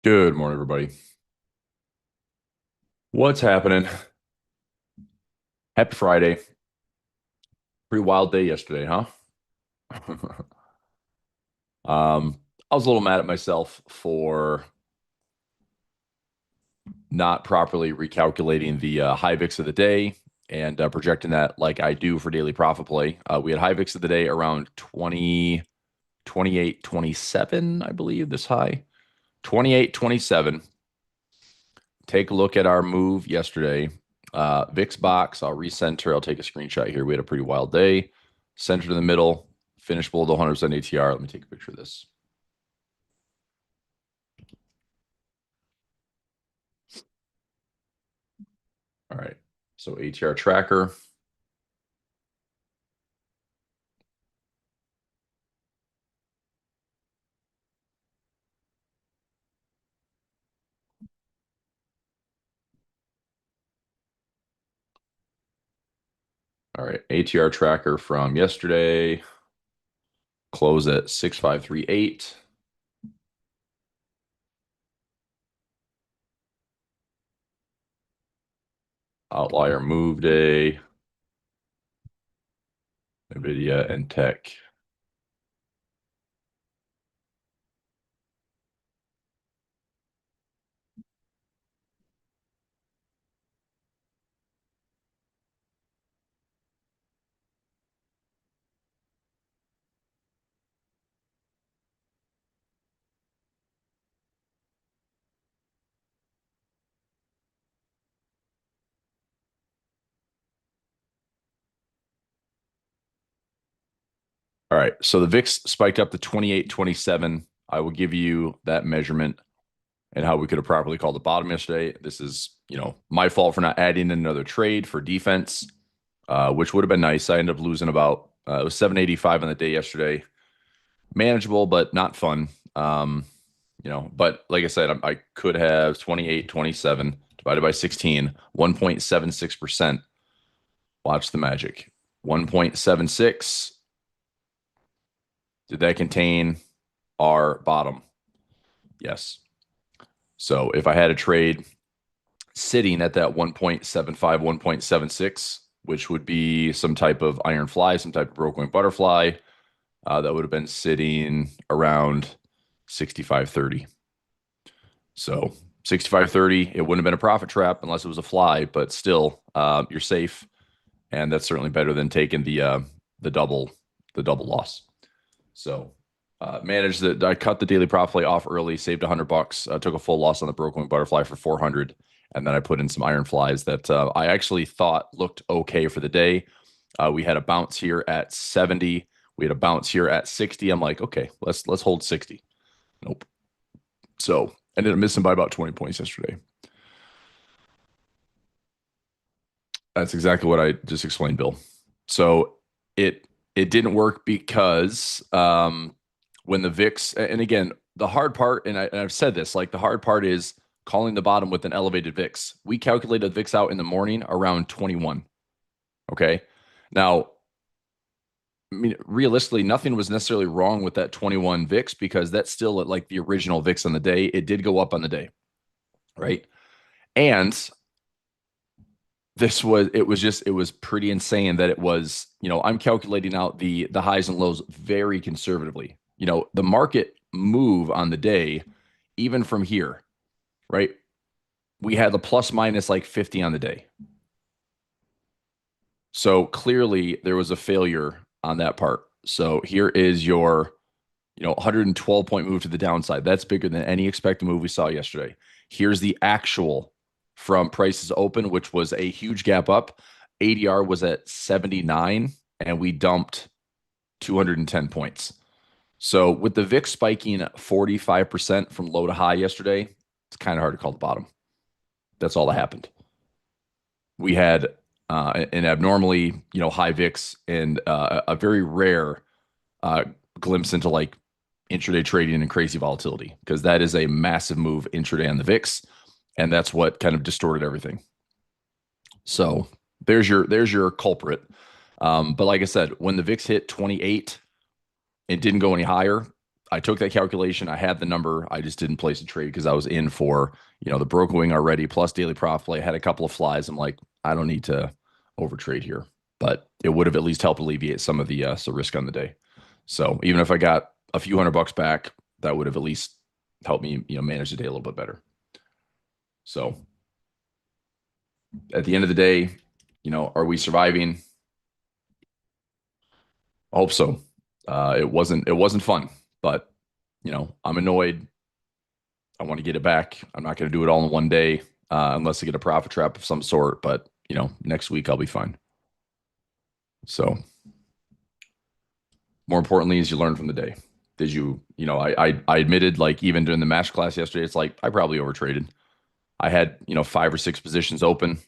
Good morning, everybody. What's happening? Happy Friday. Pretty wild day yesterday, huh? I was a little mad at myself for not properly recalculating the high VIX of the day and projecting that like I do for daily profit play. We had high VIX of the day around 20, 28, 27, I believe, this high. 28, 27. Take a look at our move yesterday. VIX box, I'll recenter. I'll take a screenshot here. We had a pretty wild day. Centered in the middle, finished below the 100% ATR. Let me take a picture of this. All right. So ATR tracker. All right. ATR tracker from yesterday. Close at 6538. Outlier move day. NVIDIA and tech. All right. So the VIX spiked up to 28.27. I will give you that measurement and how we could have properly called the bottom yesterday. This is, my fault for not adding in another trade for defense, which would have been nice. I ended up losing about it was 785 on the day yesterday. Manageable, but not fun. But like I said, I could have 28.27 divided by 16, 1.76%. Watch the magic. 1.76. Did that contain our bottom? Yes. So if I had a trade sitting at that 1.75, 1.76, which would be some type of iron fly, some type of broke wing butterfly, that would have been sitting around 65.30. So 65.30, it wouldn't have been a profit trap unless it was a fly, but still, you're safe, and that's certainly better than taking the double loss. So managed that. I cut the daily profit play off early, saved $100, took a full loss on the broke wing butterfly for 400, and then I put in some iron flies that I actually thought looked okay for the day. We had a bounce here at 70. We had a bounce here at 60. I'm like, okay, let's hold 60. Nope. So ended up missing by about 20 points yesterday. That's exactly what I just explained, Bill. So it didn't work because when the VIX, and again, the hard part, and I've said this, like the hard part is calling the bottom with an elevated VIX. We calculated the VIX out in the morning around 21. Okay. Now, I mean, realistically, nothing was necessarily wrong with that 21 VIX because that's still at like the original VIX on the day. It did go up on the day, right? And it was pretty insane that it was, I'm calculating out the highs and lows very conservatively. The market move on the day, even from here, right? We had the plus minus like 50 on the day. So clearly there was a failure on that part. So here is your, 112 point move to the downside. That's bigger than any expected move we saw yesterday. Here's the actual from prices open, which was a huge gap up. ADR was at 79 and we dumped 210 points. So with the VIX spiking 45% from low to high yesterday, it's kind of hard to call the bottom. That's all that happened. We had an abnormally, high VIX and a very rare glimpse into like intraday trading and crazy volatility because that is a massive move intraday on the VIX, and that's what kind of distorted everything. So there's your culprit. But like I said, when the VIX hit 28, it didn't go any higher. I took that calculation. I had the number. I just didn't place a trade because I was in for, the broken wing already, plus daily profit play. I had a couple of flies. I'm like, I don't need to overtrade here, but it would have at least helped alleviate some of the risk on the day. So even if I got a few $100 back, that would have at least helped me, manage the day a little bit better. So at the end of the day, are we surviving? I hope so. It wasn't fun, but I'm annoyed. I want to get it back. I'm not going to do it all in one day, unless I get a profit trap of some sort. But next week I'll be fine. So more importantly, is you learn from the day. Did you? I admitted, like, even during the match class yesterday, it's like I probably overtraded. I had 5 or 6 positions open,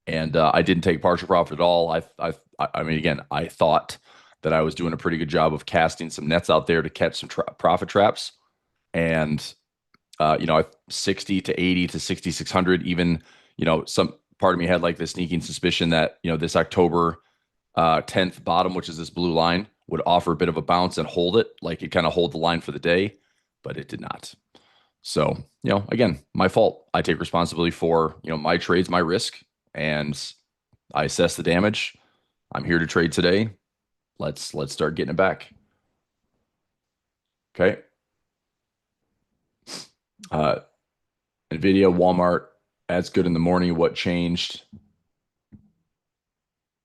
and I didn't take partial profit at all. I mean, again, I thought that I was doing a pretty good job of casting some nets out there to catch some profit traps, and 60 to 80 to 6,600, even, some part of me had like this sneaking suspicion that, this October 10th bottom, which is this blue line, would offer a bit of a bounce and hold it, like it kind of hold the line for the day, but it did not. So, again, my fault. I take responsibility for, my trades, my risk, and I assess the damage. I'm here to trade today. Let's start getting it back. Okay. Nvidia, Walmart, ads good in the morning. What changed?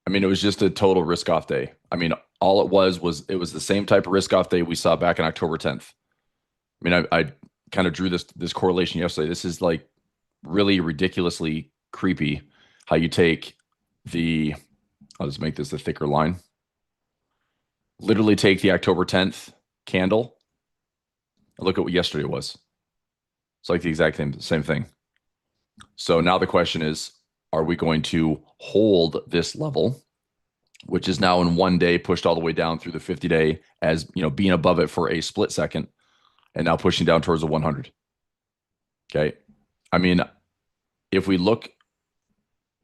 I mean, it was just a total risk off day. I mean, all it was the same type of risk off day we saw back on October 10th. I mean, I kind of drew this correlation yesterday. This is like really ridiculously creepy how you take I'll just make this a thicker line. Literally take the October 10th candle and look at what yesterday was. It's like the exact same thing. So now the question is, are we going to hold this level, which is now in one day pushed all the way down through the 50-day as, being above it for a split second and now pushing down towards the 100? Okay. I mean, if we look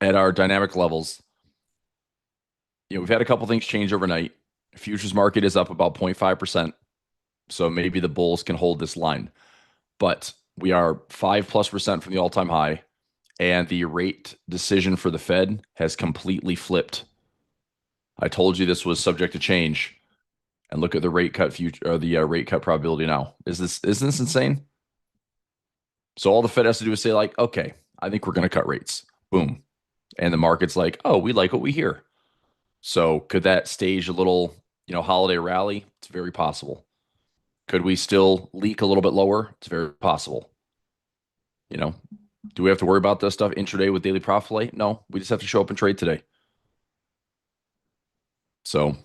at our dynamic levels, we've had a couple things change overnight. Futures market is up about 0.5%. So maybe the bulls can hold this line, but we are 5+% from the all-time high, and the rate decision for the Fed has completely flipped. I told you this was subject to change, and look at the rate cut future, or the rate cut probability now. Isn't this insane? So all the Fed has to do is say, like, okay, I think we're going to cut rates. Boom. And the market's like, oh, we like what we hear. So could that stage a little, holiday rally? It's very possible. Could we still leak a little bit lower? It's very possible. Do we have to worry about this stuff intraday with daily profit play? No, we just have to show up and trade today. So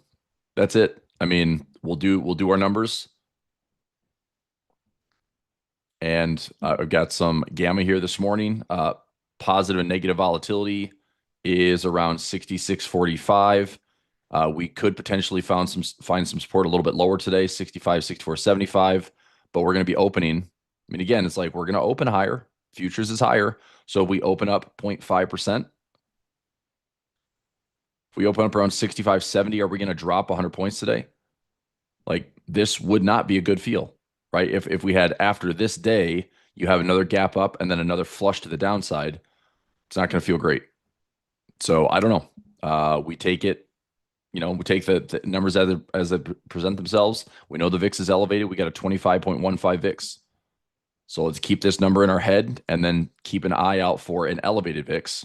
that's it. I mean, we'll do our numbers. And I've got some gamma here this morning. Positive and negative volatility is around 66.45. We could potentially find some support a little bit lower today, 65, 64.75, but we're going to be opening. I mean, again, it's like we're going to open higher. Futures is higher. So if we open up 0.5%, if we open up around 65.70, are we going to drop 100 points today? Like, this would not be a good feel, right? If we had, after this day, you have another gap up and then another flush to the downside, it's not going to feel great. So I don't know. We take it. We take the numbers as they present themselves. We know the VIX is elevated. We got a 25.15 VIX. So let's keep this number in our head and then keep an eye out for an elevated VIX.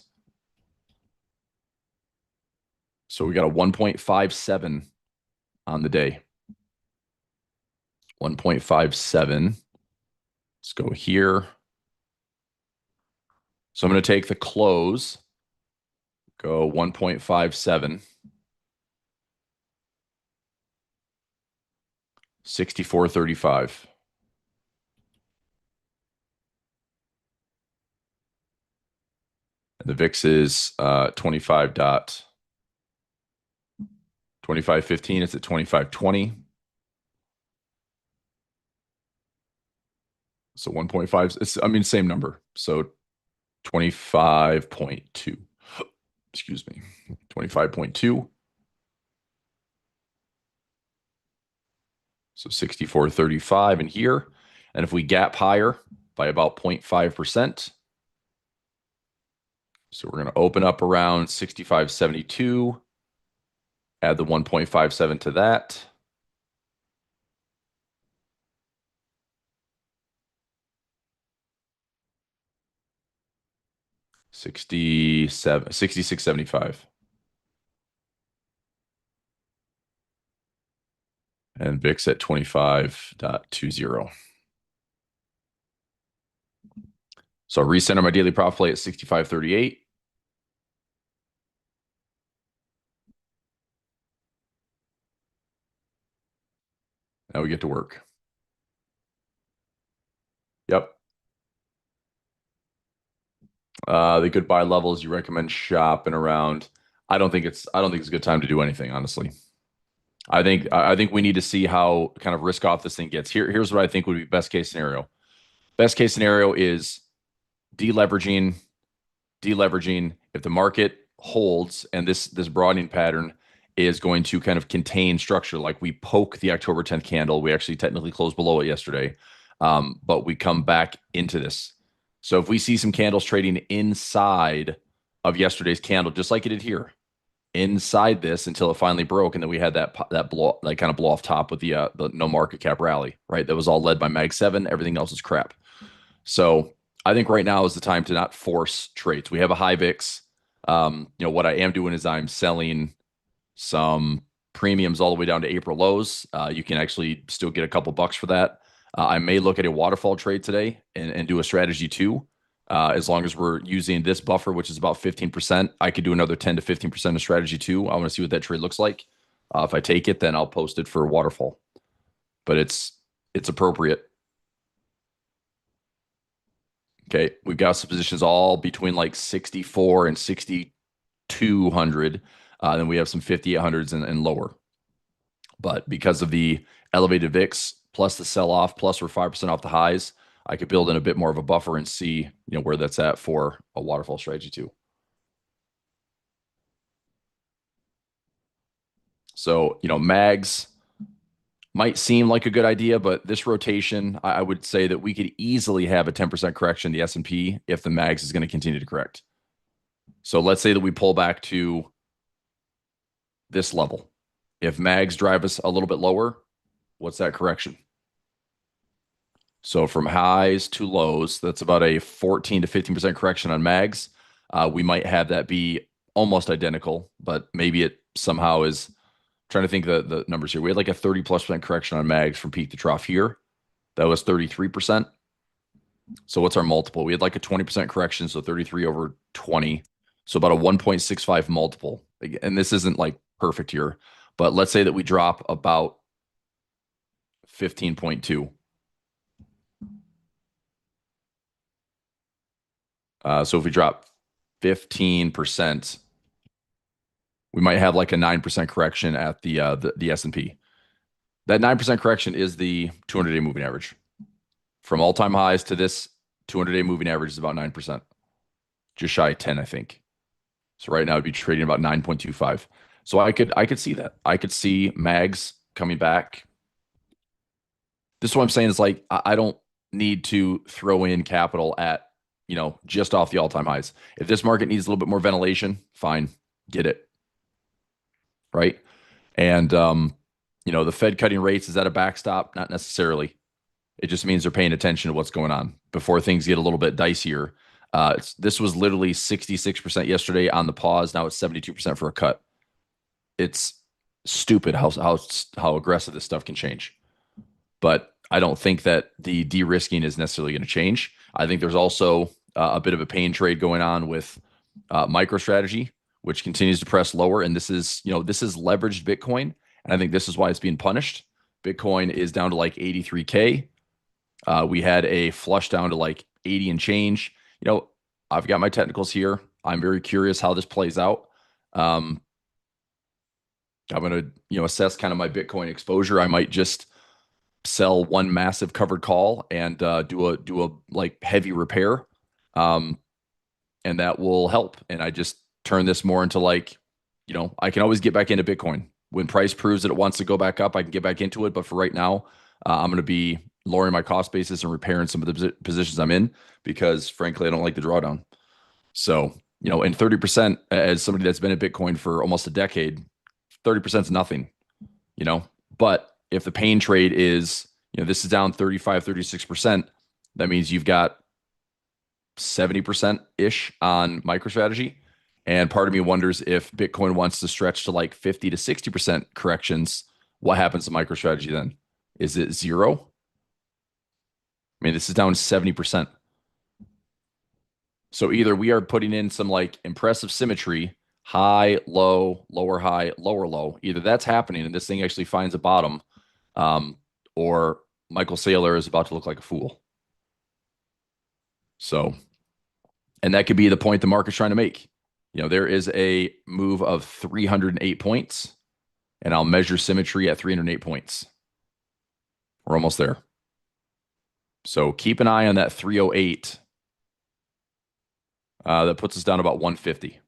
So we got a 1.57 on the day. 1.57. Let's go here. So I'm going to take the close, go 1.57. 64.35. And the VIX is 25.15. It's at 25.20. So 1.5. Same number. So 25.2. Excuse me. 25.2. So 64.35 in here. And if we gap higher by about 0.5%, so we're going to open up around 65.72, add the 1.57 to that. $67, 66.75. And VIX at 25.20. So recenter my daily profit play at 65.38. Now we get to work. Yep. The good buy levels you recommend shopping around. I don't think it's a good time to do anything, honestly. I think we need to see how kind of risk off this thing gets. Here's what I think would be best case scenario. Best case scenario is deleveraging, deleveraging. If the market holds and this broadening pattern is going to kind of contain structure, like we poke the October 10th candle, we actually technically closed below it yesterday, but we come back into this. So if we see some candles trading inside of yesterday's candle, just like it did here, inside this until it finally broke, and then we had that blow, like kind of blow off top with the no market cap rally, right? That was all led by Mag 7. Everything else is crap. So I think right now is the time to not force trades. We have a high VIX. What I am doing is I'm selling some premiums all the way down to April lows. You can actually still get a couple bucks for that. I may look at a waterfall trade today and do a strategy too. As long as we're using this buffer, which is about 15%, I could do another 10 to 15% of strategy too. I want to see what that trade looks like. If I take it, then I'll post it for waterfall. But it's appropriate. Okay, we've got some positions all between like 64 and 6,200. Then we have some 5,800s and lower. But because of the elevated VIX plus the sell off, plus we're 5% off the highs, I could build in a bit more of a buffer and see where that's at for a waterfall strategy too. So mags might seem like a good idea, but this rotation, I would say that we could easily have a 10% correction in the S&P if the mags is going to continue to correct. So let's say that we pull back to this level. If mags drive us a little bit lower, what's that correction? So from highs to lows, that's about a 14 to 15% correction on mags. We might have that be almost identical, but maybe it somehow is. Trying to think the numbers here. We had like a 30+% correction on mags from peak to trough here. That was 33%. So what's our multiple? We had like a 20% correction, so 33 over 20. So about a 1.65 multiple. And this isn't like perfect here, but let's say that we drop about 15.2. So if we drop 15%, we might have like a 9% correction at the S&P. That 9% correction is the 200-day moving average. From all-time highs to this 200-day moving average is about 9%. Just shy of 10, I think. So right now it'd be trading about 9.25. So I could see that. I could see mags coming back. This is what I'm saying is like I don't need to throw in capital at just off the all-time highs. If this market needs a little bit more ventilation, fine, get it. Right. And the Fed cutting rates, is that a backstop? Not necessarily. It just means they're paying attention to what's going on before things get a little bit dicier. This was literally 66% yesterday on the pause. Now it's 72% for a cut. It's stupid how aggressive this stuff can change. But I don't think that the de-risking is necessarily going to change. I think there's also a bit of a pain trade going on with MicroStrategy, which continues to press lower. And this is leveraged Bitcoin. And I think this is why it's being punished. Bitcoin is down to like 83K. We had a flush down to like 80 and change. I've got my technicals here. I'm very curious how this plays out. I'm going to, assess kind of my Bitcoin exposure. I might just sell one massive covered call and do a like heavy repair. And that will help. And I just turn this more into like, I can always get back into Bitcoin. When price proves that it wants to go back up, I can get back into it. But for right now, I'm going to be lowering my cost basis and repairing some of the positions I'm in because, frankly, I don't like the drawdown. So, and 30% as somebody that's been at Bitcoin for almost a decade, 30% is nothing, you know. But if the pain trade is, this is down 35, 36%, that means you've got 70% ish on MicroStrategy. And part of me wonders if Bitcoin wants to stretch to like 50 to 60% corrections, what happens to MicroStrategy then? Is it zero? I mean, this is down 70%. So either we are putting in some like impressive symmetry, high, low, lower, high, lower, low. Either that's happening and this thing actually finds a bottom, or Michael Saylor is about to look like a fool. So, and that could be the point the market's trying to make. There is a move of 308 points, and I'll measure symmetry at 308 points. We're almost there. So keep an eye on that 308. That puts us down about 150.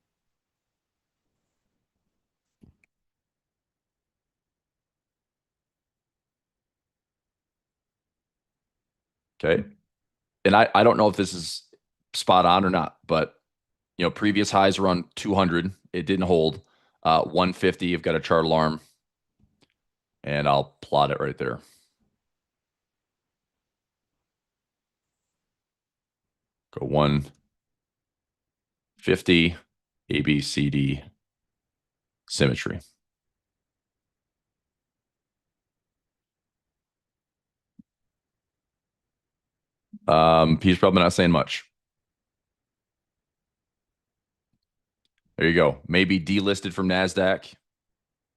Okay. And I don't know if this is spot on or not, but previous highs were on 200. It didn't hold. 150, you've got a chart alarm, and I'll plot it right there. Go 150, ABCD, symmetry. He's probably not saying much. There you go. Maybe delisted from NASDAQ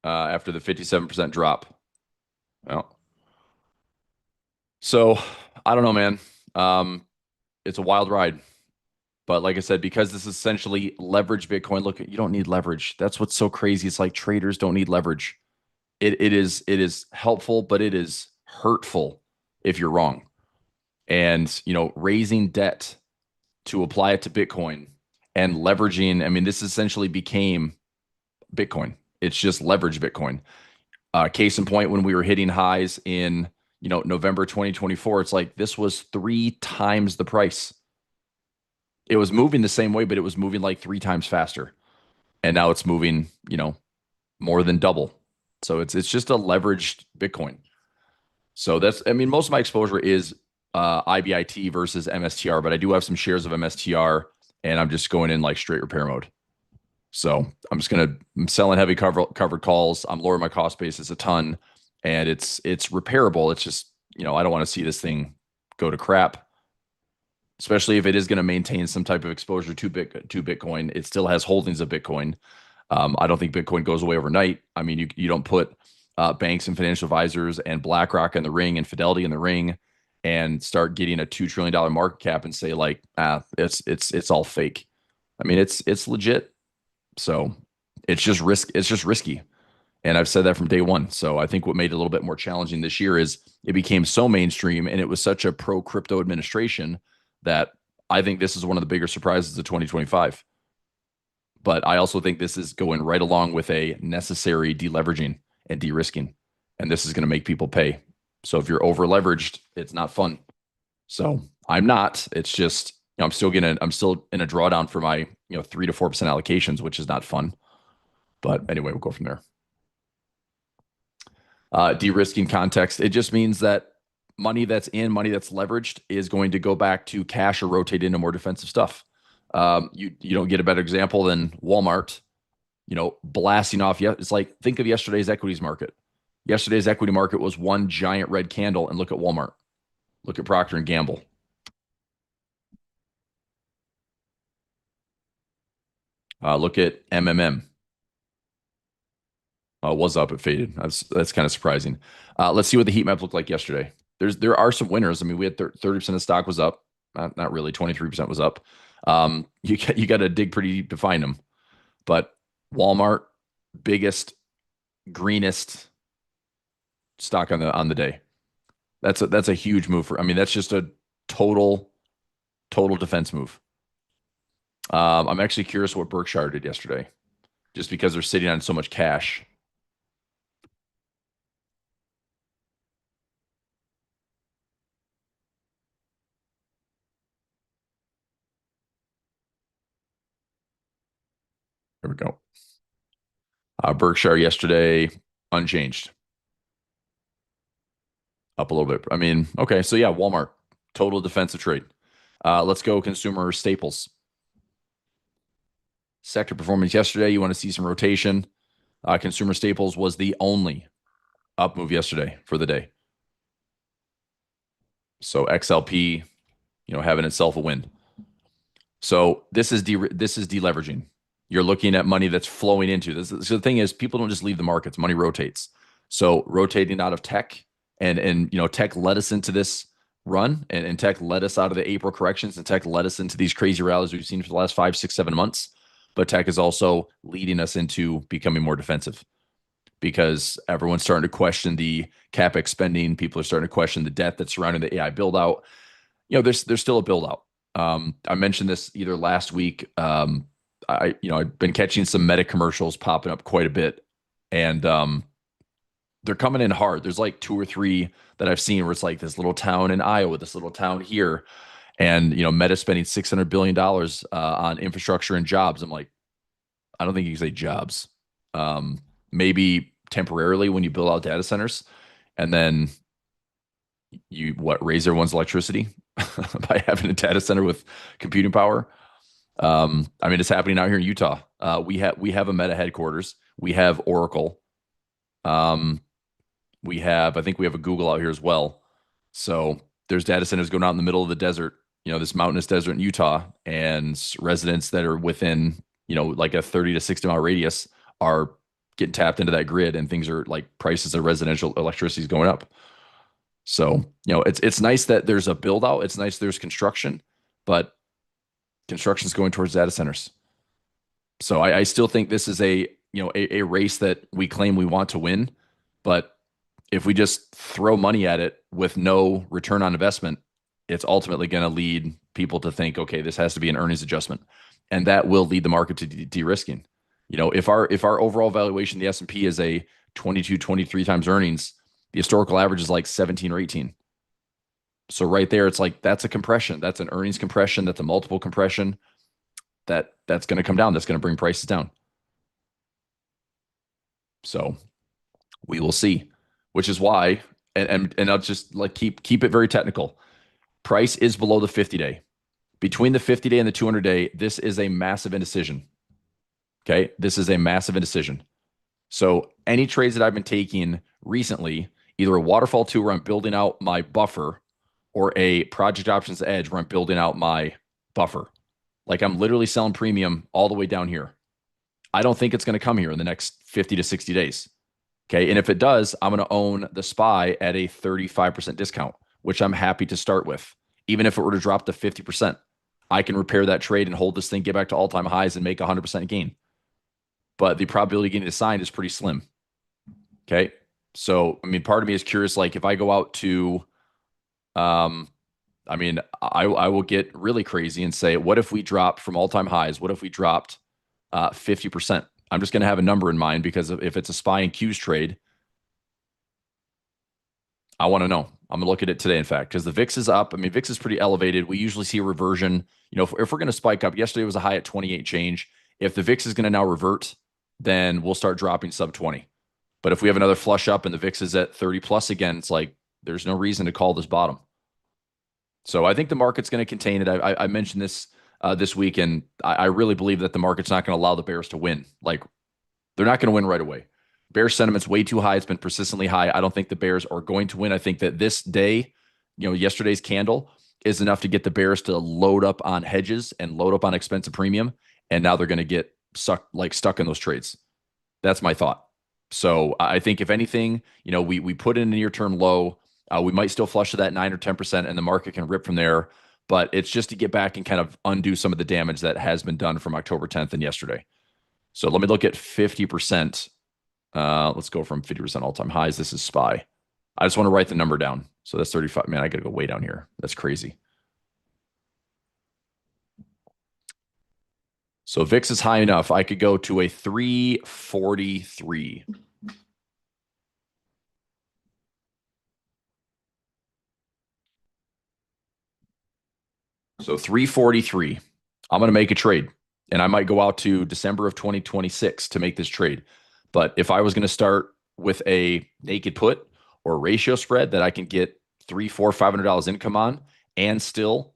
after the 57% drop. Well, so I don't know, man. It's a wild ride. But like I said, because this is essentially leverage Bitcoin, look, you don't need leverage. That's what's so crazy. It's like traders don't need leverage. It is helpful, but it is hurtful if you're wrong. And raising debt to apply it to Bitcoin and leveraging, I mean, this essentially became Bitcoin. It's just leverage Bitcoin. Case in point, when we were hitting highs in November 2024, it's like this was 3 times the price. It was moving the same way, but it was moving like 3 times faster. And now it's moving, more than double. So it's just a leveraged Bitcoin. So I mean, most of my exposure is IBIT versus MSTR, but I do have some shares of MSTR, and I'm just going in like straight repair mode. So I'm selling heavy covered calls. I'm lowering my cost basis a ton, and it's repairable. It's just I don't want to see this thing go to crap, especially if it is going to maintain some type of exposure to Bitcoin. It still has holdings of Bitcoin. I don't think Bitcoin goes away overnight. I mean, you don't put banks and financial advisors and BlackRock in the ring and Fidelity in the ring and start getting a $2 trillion market cap and say like, it's all fake. I mean, it's legit. So it's just risk. It's just risky. And I've said that from day one. So I think what made it a little bit more challenging this year is it became so mainstream and it was such a pro crypto administration that I think this is one of the bigger surprises of 2025. But I also think this is going right along with a necessary deleveraging and de-risking. And this is going to make people pay. So if you're over leveraged, it's not fun. So I'm not. It's just I'm still in a drawdown for my 3 to 4% allocations, which is not fun. But anyway, we'll go from there. De-risking context, it just means that money that's leveraged is going to go back to cash or rotate into more defensive stuff. You don't get a better example than Walmart, blasting off. It's like, think of yesterday's equities market. Yesterday's equity market was one giant red candle, and look at Walmart. Look at Procter and Gamble. Look at MMM. Was up, it faded. That's kind of surprising. Let's see what the heat map looked like yesterday. There are some winners. I mean, we had 30% of stock was up. Not really. 23% was up. You got to dig pretty deep to find them. But Walmart, biggest, greenest stock on the day. That's a huge move for. I mean, that's just a total defense move. I'm actually curious what Berkshire did yesterday, just because they're sitting on so much cash. There we go. Berkshire yesterday, unchanged, up a little bit. I mean, okay, so yeah, Walmart, total defensive trade. Let's go consumer staples. Sector performance yesterday. You want to see some rotation. Consumer staples was the only up move yesterday for the day. So XLP, having itself a win. So this is deleveraging. You're looking at money that's flowing into this. So the thing is, people don't just leave the markets; money rotates. So rotating out of tech, and tech led us into this run, and tech led us out of the April corrections, and tech led us into these crazy rallies we've seen for the last 5, 6, 7 months. But tech is also leading us into becoming more defensive because everyone's starting to question the capex spending. People are starting to question the debt that's surrounding the AI build out. There's still a build out. I mentioned this either last week. I've been catching some Meta commercials popping up quite a bit, and they're coming in hard. There's like two or three that I've seen where it's like this little town in Iowa, this little town here, and Meta spending $600 billion on infrastructure and jobs. I'm like, I don't think you can say jobs. Maybe temporarily when you build out data centers, and then you raise everyone's electricity by having a data center with computing power. I mean, it's happening out here in Utah. We have a Meta headquarters. We have Oracle. Um, I think we have a Google out here as well. So there's data centers going out in the middle of the desert, this mountainous desert in Utah, and residents that are within, like a 30 to 60 mile radius are getting tapped into that grid, and things are like prices of residential electricity is going up. So, it's nice that there's a build out. It's nice there's construction, but construction is going towards data centers. So I still think this is a race that we claim we want to win, but if we just throw money at it with no return on investment, it's ultimately going to lead people to think, okay, this has to be an earnings adjustment, and that will lead the market to de-risking. If our overall valuation, the S&P is a 22, 23 times earnings, the historical average is like 17 or 18. So right there, it's like that's a compression. That's an earnings compression. That's a multiple compression. That's going to come down. That's going to bring prices down. So we will see, which is why, and I'll just like keep it very technical. Price is below the 50-day. Between the 50-day and the 200-day, this is a massive indecision. Okay, this is a massive indecision. So any trades that I've been taking recently, either a waterfall two where I'm building out my buffer, or a project options edge where I'm building out my buffer. Like I'm literally selling premium all the way down here. I don't think it's going to come here in the next 50 to 60 days. Okay. And if it does, I'm going to own the SPY at a 35% discount, which I'm happy to start with. Even if it were to drop to 50%, I can repair that trade and hold this thing, get back to all-time highs and make 100% gain. But the probability of getting assigned is pretty slim. Okay. So, I mean, part of me is curious, like if I go out to, I mean, I will get really crazy and say, what if we dropped from all-time highs? What if we dropped 50%? I'm just going to have a number in mind because if it's a SPY and Qs trade, I want to know. I'm going to look at it today, in fact, because the VIX is up. I mean, VIX is pretty elevated. We usually see a reversion. If we're going to spike up, yesterday was a high at 28 change. If the VIX is going to now revert, then we'll start dropping sub 20. But if we have another flush up and the VIX is at 30 plus again, it's like there's no reason to call this bottom. So I think the market's going to contain it. I mentioned this this week, and I really believe that the market's not going to allow the bears to win. Like they're not going to win right away. Bear sentiment's way too high. It's been persistently high. I don't think the bears are going to win. I think that this day, yesterday's candle is enough to get the bears to load up on hedges and load up on expensive premium, and now they're going to get stuck in those trades. That's my thought. So I think if anything, we put in a near-term low. We might still flush to that 9 or 10%, and the market can rip from there. But it's just to get back and kind of undo some of the damage that has been done from October 10th and yesterday. So let me look at 50%. Let's go from 50% all-time highs. This is SPY. I just want to write the number down. So that's 35. Man, I got to go way down here. That's crazy. So VIX is high enough. I could go to a 343. So 343. I'm going to make a trade. and I might go out to December of 2026 to make this trade. But if I was going to start with a naked put or a ratio spread that I can get three, four, $500 income on and still,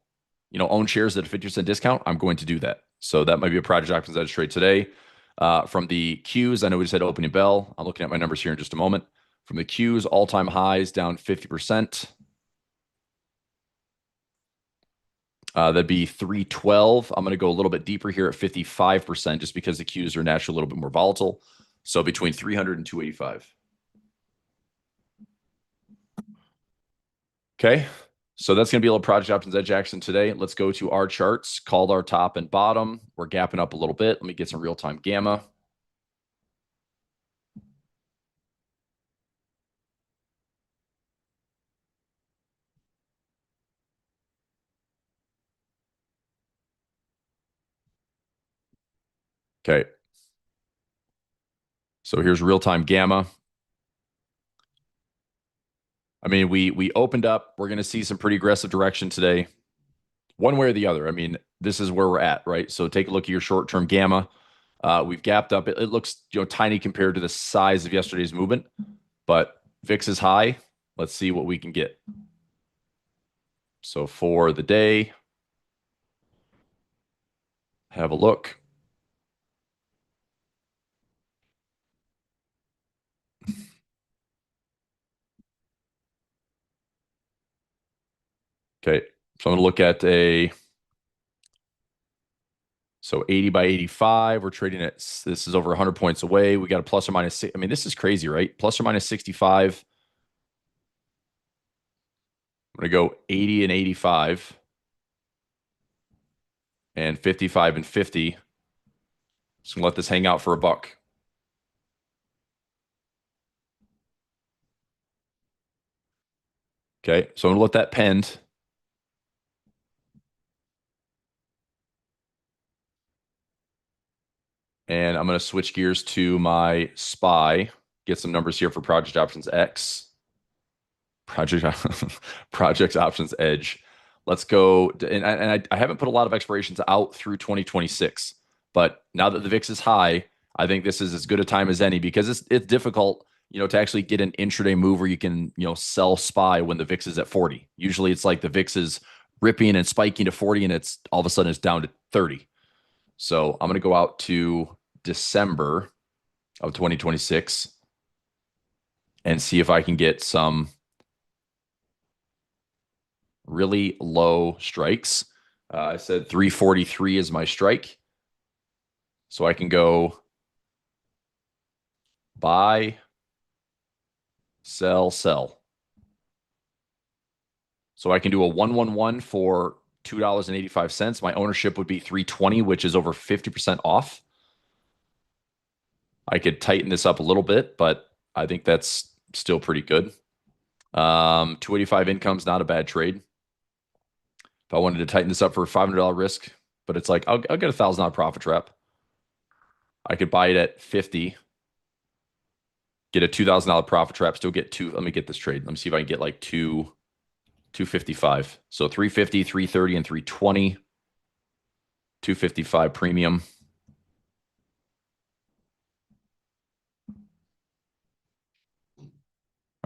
own shares at a 50% discount, I'm going to do that. So that might be a project options edge trade today. From the Qs, I know we just had opening bell. I'm looking at my numbers here in just a moment. From the Qs, all-time highs down 50%. That'd be 312. I'm going to go a little bit deeper here at 55% just because the Qs are naturally a little bit more volatile. So between 300 and 285. Okay. So that's going to be a little project options edge action today. Let's go to our charts, called our top and bottom. We're gapping up a little bit. Let me get some real-time gamma. Okay. So here's real-time gamma. I mean, we opened up. We're going to see some pretty aggressive direction today, one way or the other. I mean, this is where we're at, right? So take a look at your short-term gamma. We've gapped up. It looks tiny compared to the size of yesterday's movement, but VIX is high. Let's see what we can get. So for the day, have a look. Okay, so I'm going to look at so 80 by 85. We're trading at, this is over 100 points away. We got a plus or minus six. I mean, this is crazy, right? Plus or minus 65. I'm going to go 80 and 85 and 55 and 50. Just going to let this hang out for a buck. Okay, so I'm going to let that pend. And I'm going to switch gears to my SPY, get some numbers here for Project Options X. Project Options Edge. Let's go. And I haven't put a lot of expirations out through 2026, but now that the VIX is high, I think this is as good a time as any because it's difficult, to actually get an intraday move where you can, sell SPY when the VIX is at 40. Usually it's like the VIX is ripping and spiking to 40 and it's all of a sudden it's down to 30. So I'm going to go out to December of 2026 and see if I can get some really low strikes. I said 343 is my strike. So I can go buy, sell, sell. So I can do a 111 for $2.85. My ownership would be 320, which is over 50% off. I could tighten this up a little bit, but I think that's still pretty good. 285 income's not a bad trade. If I wanted to tighten this up for a $500 risk, but it's like, I'll get a $1,000 profit trap. I could buy it at 50, get a $2,000 profit trap, still get two. Let me get this trade. Let me see if I can get like 255. So 350, 330, and 320. 255 premium.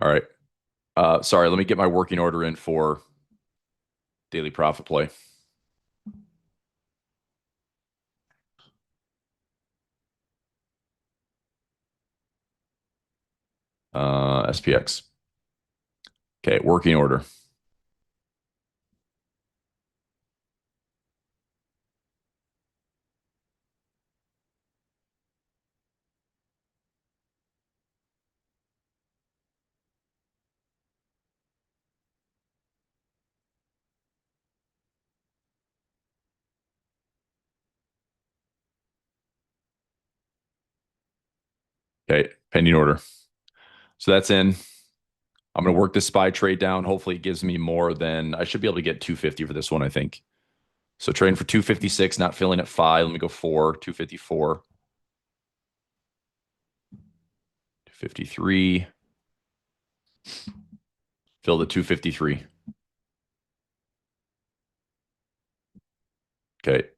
All right. Sorry, let me get my working order in for daily profit play. SPX. Okay, working order. Okay, pending order. So that's in. I'm going to work this SPY trade down. Hopefully it gives me more than, I should be able to get 250 for this one, I think. So trading for 256, not filling at 5. Let me go 4, 254. 253. Filled at 253. Okay.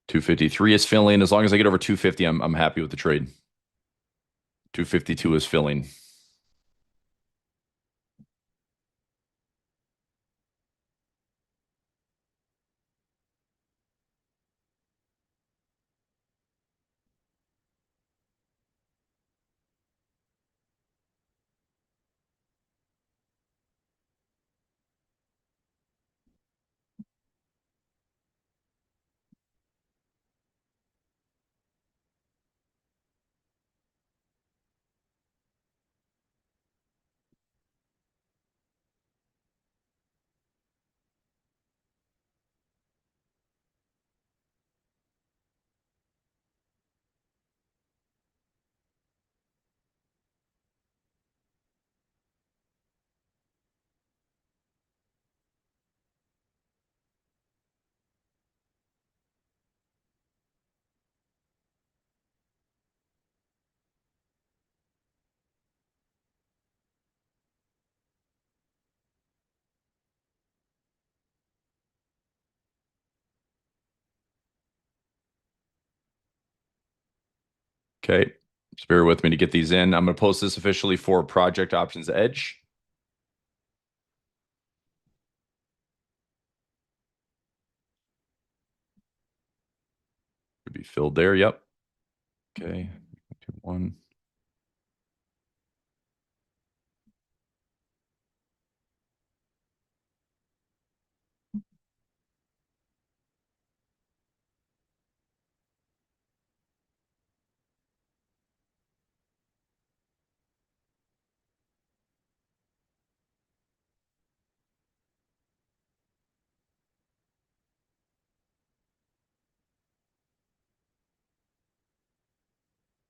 253 is filling. As long as I get over 250, I'm happy with the trade. 252 is filling. Okay. Just bear with me to get these in. I'm going to post this officially for Project Options Edge. Could be filled there. Yep. Okay. 1.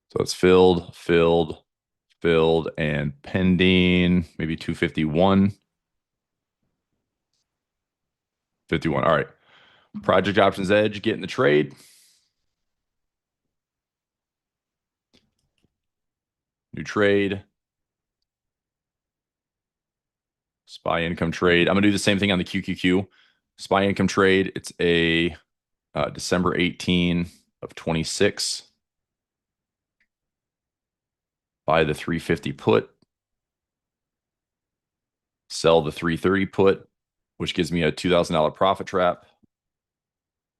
So it's filled, filled, filled, and pending. Maybe 251. 51. All right. Project Options Edge, get in the trade. New trade. SPY income trade. I'm going to do the same thing on the QQQ. SPY income trade. It's a December 18 of 26. Buy the 350 put. Sell the 330 put, which gives me a $2,000 profit trap.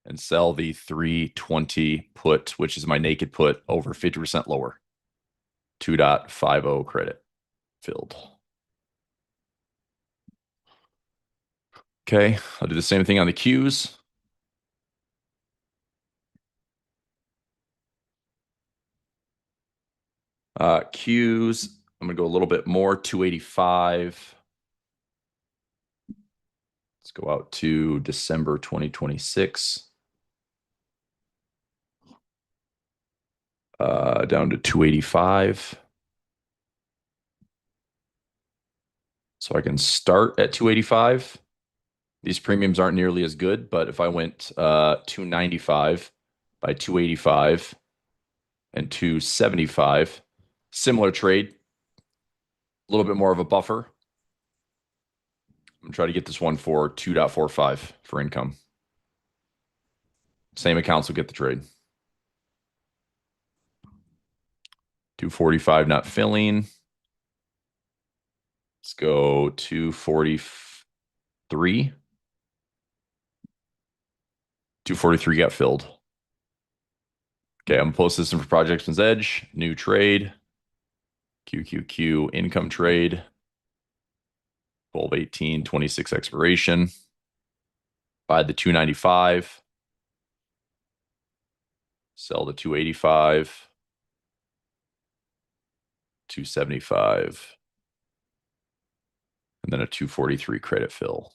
And sell the 320 put, which is my naked put over 50% lower. 2.50 credit filled. Okay, I'll do the same thing on the Qs. Qs, I'm going to go a little bit more, 285. Let's go out to December 2026. Down to 285. So I can start at 285. These premiums aren't nearly as good, but if I went 295 by 285 and 275, similar trade, a little bit more of a buffer. I'm trying to get this one for 2.45 for income. Same accounts will get the trade. 245 not filling. Let's go 243. 243 got filled. Okay, I'm gonna post this in for Project Options Edge. New trade. QQQ income trade. 12/18/26 expiration. Buy the 295. Sell the 285. 275. And then a 243 credit fill.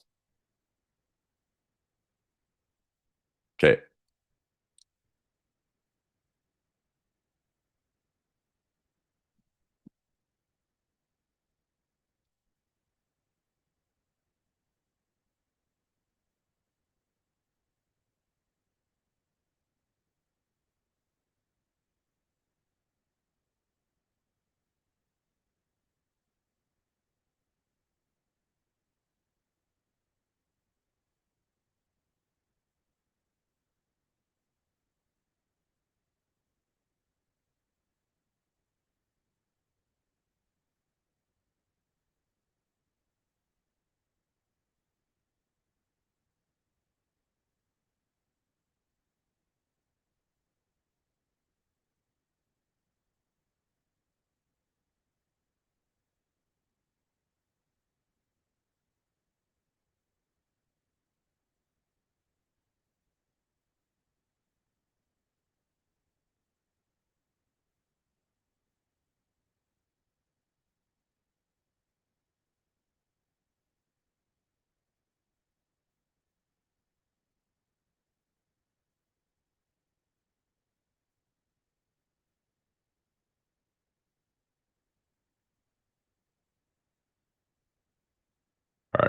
Okay.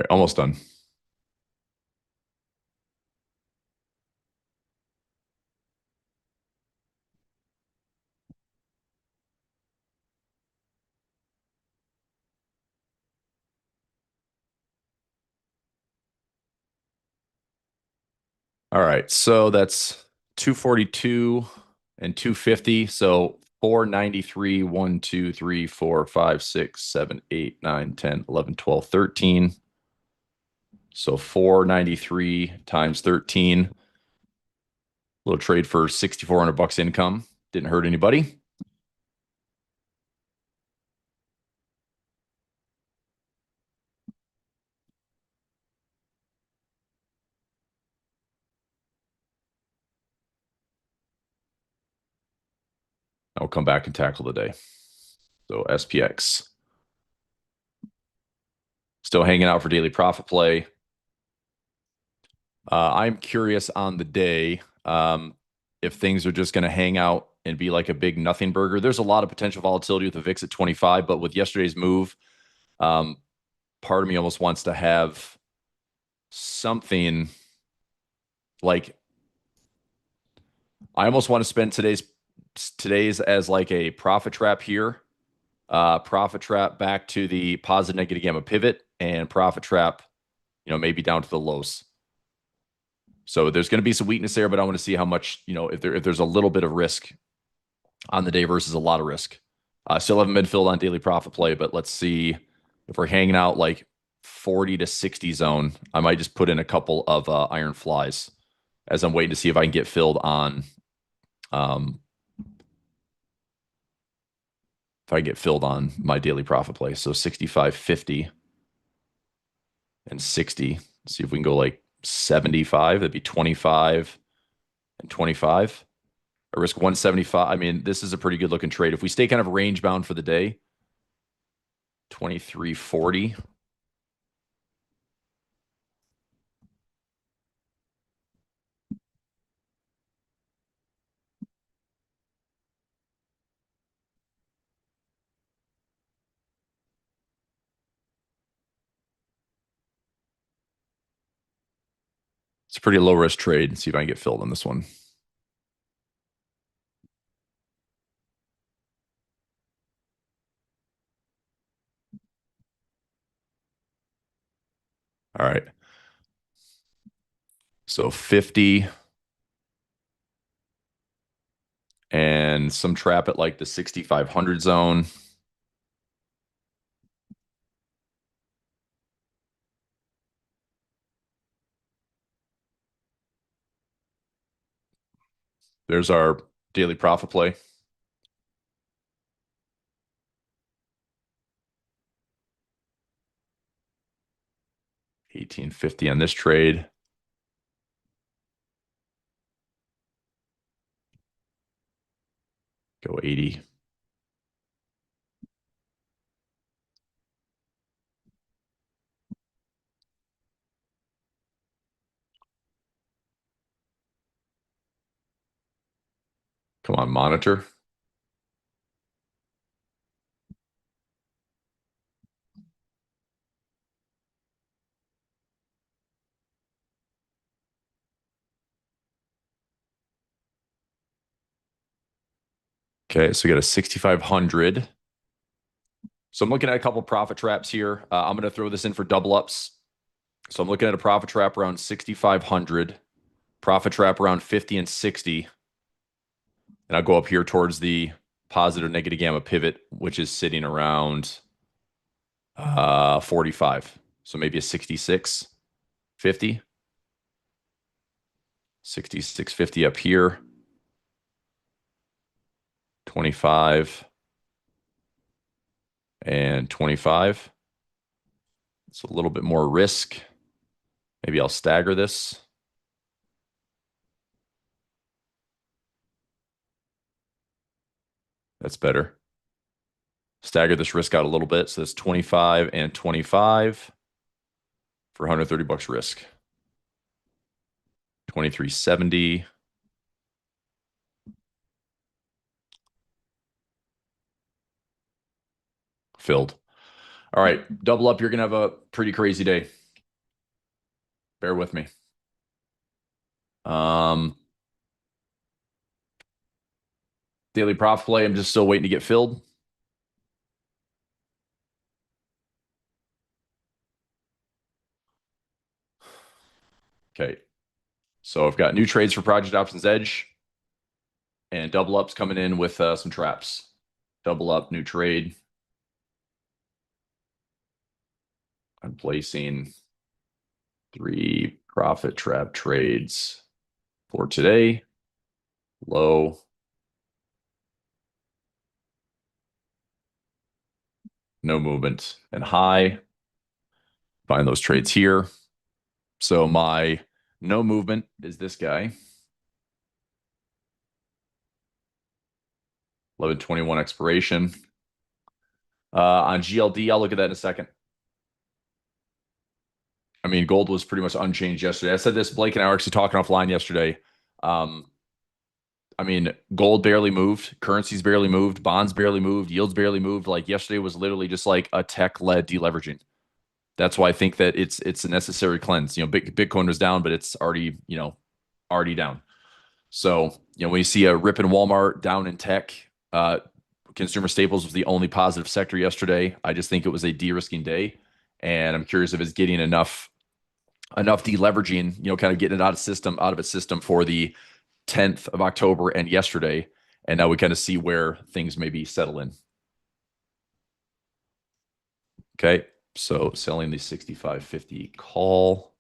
right, almost done. All right, so that's 242 and 250. So 493, 1, 2, 3, 4, 5, 6, 7, 8, 9, 10, 11, 12, 13. So 493 times 13. Little trade for 6,400 bucks income. Didn't hurt anybody. I'll come back and tackle the day. So SPX. Still hanging out for daily profit play. I'm curious on the day if things are just going to hang out and be like a big nothing burger. There's a lot of potential volatility with the VIX at 25, but with yesterday's move, um, part of me almost wants to have something like I almost want to spend today's as like a profit trap here, profit trap back to the positive negative gamma pivot, and profit trap, maybe down to the lows. So there's going to be some weakness there, but I want to see how much, if there's a little bit of risk on the day versus a lot of risk. Still have midfield on daily profit play, but let's see if we're hanging out like 40 to 60 zone. I might just put in a couple of iron flies as I'm waiting to see if I can get filled on. If I get filled on my daily profit play. So 65, 50, and 60. See if we can go like 75. That'd be 25 and 25. I risk 175. I mean, this is a pretty good looking trade. If we stay kind of range bound for the day, 23.40. It's a pretty low risk trade. See if I can get filled on this one. All right. So 50 and some trap at like the 6,500 zone. There's our daily profit play. 1850 on this trade. Go 80. Come on, monitor. Okay, so we got a 6,500. So I'm looking at a couple profit traps here. I'm going to throw this in for double ups. So I'm looking at a profit trap around 6,500, profit trap around 50 and 60. And I'll go up here towards the positive negative gamma pivot, which is sitting around 45. So maybe a 66, 50, 66.50 up here, 25 and 25. It's a little bit more risk. Maybe I'll stagger this. That's better. Stagger this risk out a little bit. So that's 25 and 25 for 130 bucks risk. 2370. Filled. All right, double up. You're going to have a pretty crazy day. Bear with me. Um, daily profit play. I'm just still waiting to get filled. Okay. So I've got new trades for Project Options Edge and double ups coming in with some traps. Double up, new trade. I'm placing 3 profit trap trades for today. Low, no movement, and high. Find those trades here. So my no movement is this guy. 11:21 expiration. On GLD, I'll look at that in a second. I mean, gold was pretty much unchanged yesterday. I said this, Blake and I were actually talking offline yesterday. Um, I mean, gold barely moved, currencies barely moved, bonds barely moved, yields barely moved. Like yesterday was literally just like a tech-led deleveraging. That's why I think that it's a necessary cleanse. Bitcoin was down, but it's already, already down. So, when you see a rip in Walmart, down in tech, consumer staples was the only positive sector yesterday. I just think it was a de-risking day. And I'm curious if it's getting enough deleveraging, kind of getting it out of its system for the 10th of October and yesterday. And now we kind of see where things maybe settle in. Okay. So selling the 65.50 call.